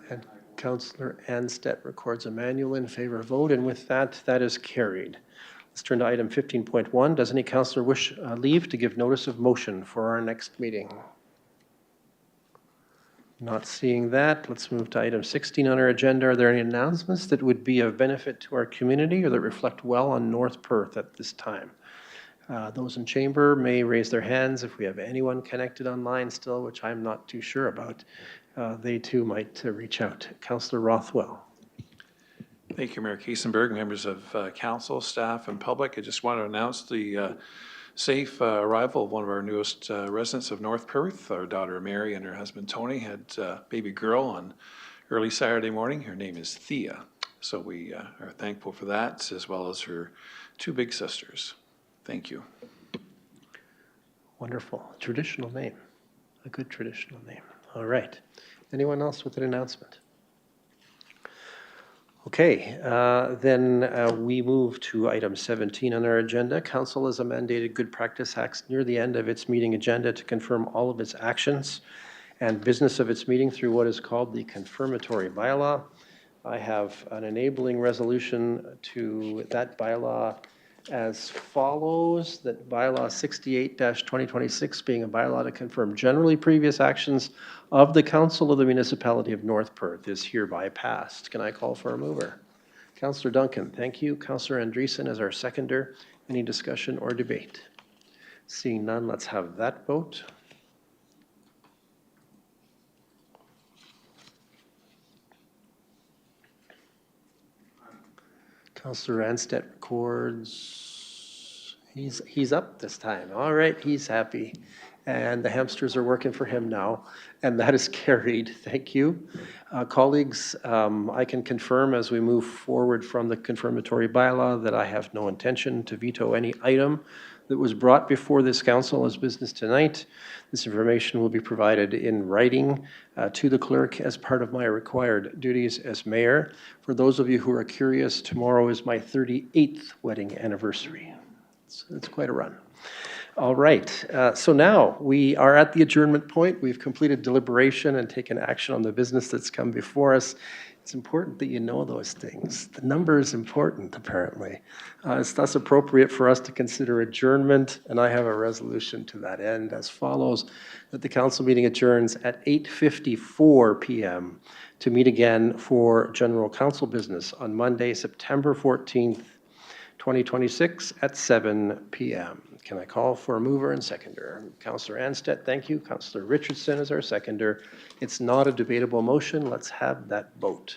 And Councillor Anstedt records a manual in favor vote, and with that, that is carried. Let's turn to item 15.1. Does any councillor wish leave to give notice of motion for our next meeting? Not seeing that. Let's move to item 16 on our agenda. Are there any announcements that would be of benefit to our community or that reflect well on North Perth at this time? Those in chamber may raise their hands. If we have anyone connected online still, which I'm not too sure about, they too might reach out. Councillor Rothwell. Thank you, Mayor Kiesenberg, members of council, staff, and public. I just want to announce the safe arrival of one of our newest residents of North Perth. Our daughter Mary and her husband Tony had a baby girl on early Saturday morning. Her name is Thea. So we are thankful for that, as well as her 2 big sisters. Thank you. Wonderful. Traditional name. A good traditional name. All right. Anyone else with an announcement? Okay, then we move to item 17 on our agenda. Council has mandated Good Practice Acts near the end of its meeting agenda to confirm all of its actions and business of its meeting through what is called the confirmatory bylaw. I have an enabling resolution to that bylaw as follows, that bylaw 68-2026 being a bylaw to confirm generally previous actions of the Council of the Municipality of North Perth is hereby passed. Can I call for a mover? Councillor Duncan, thank you. Councillor Andreessen as our seconder. Any discussion or debate? Seeing none, let's have that vote. Councillor Anstedt records, he's up this time. All right, he's happy. And the hamsters are working for him now. And that is carried. Thank you. Colleagues, I can confirm as we move forward from the confirmatory bylaw that I have no intention to veto any item that was brought before this council as business tonight. This information will be provided in writing to the clerk as part of my required duties as mayor. For those of you who are curious, tomorrow is my 38th wedding anniversary. It's quite a run. All right, so now we are at the adjournment point. We've completed deliberation and taken action on the business that's come before us. It's important that you know those things. The number is important, apparently. It's thus appropriate for us to consider adjournment, and I have a resolution to that end as follows, that the council meeting adjourns at 8:54 p.m. to meet again for general council business on Monday, September 14th, 2026 at 7 p.m. Can I call for a mover and seconder? Councillor Anstett, thank you. Councillor Richardson is our seconder. It's not a debatable motion. Let's have that vote.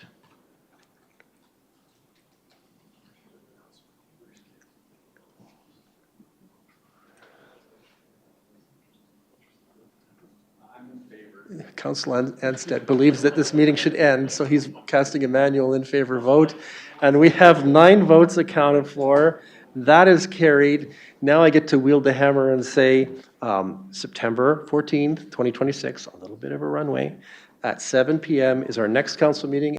Councillor Anstett believes that this meeting should end, so he's casting a manual in favor vote. And we have 9 votes accounted for. That is carried. Now I get to wield the hammer and say September 14th, 2026, a little bit of a runway, at 7 p.m. is our next council meeting.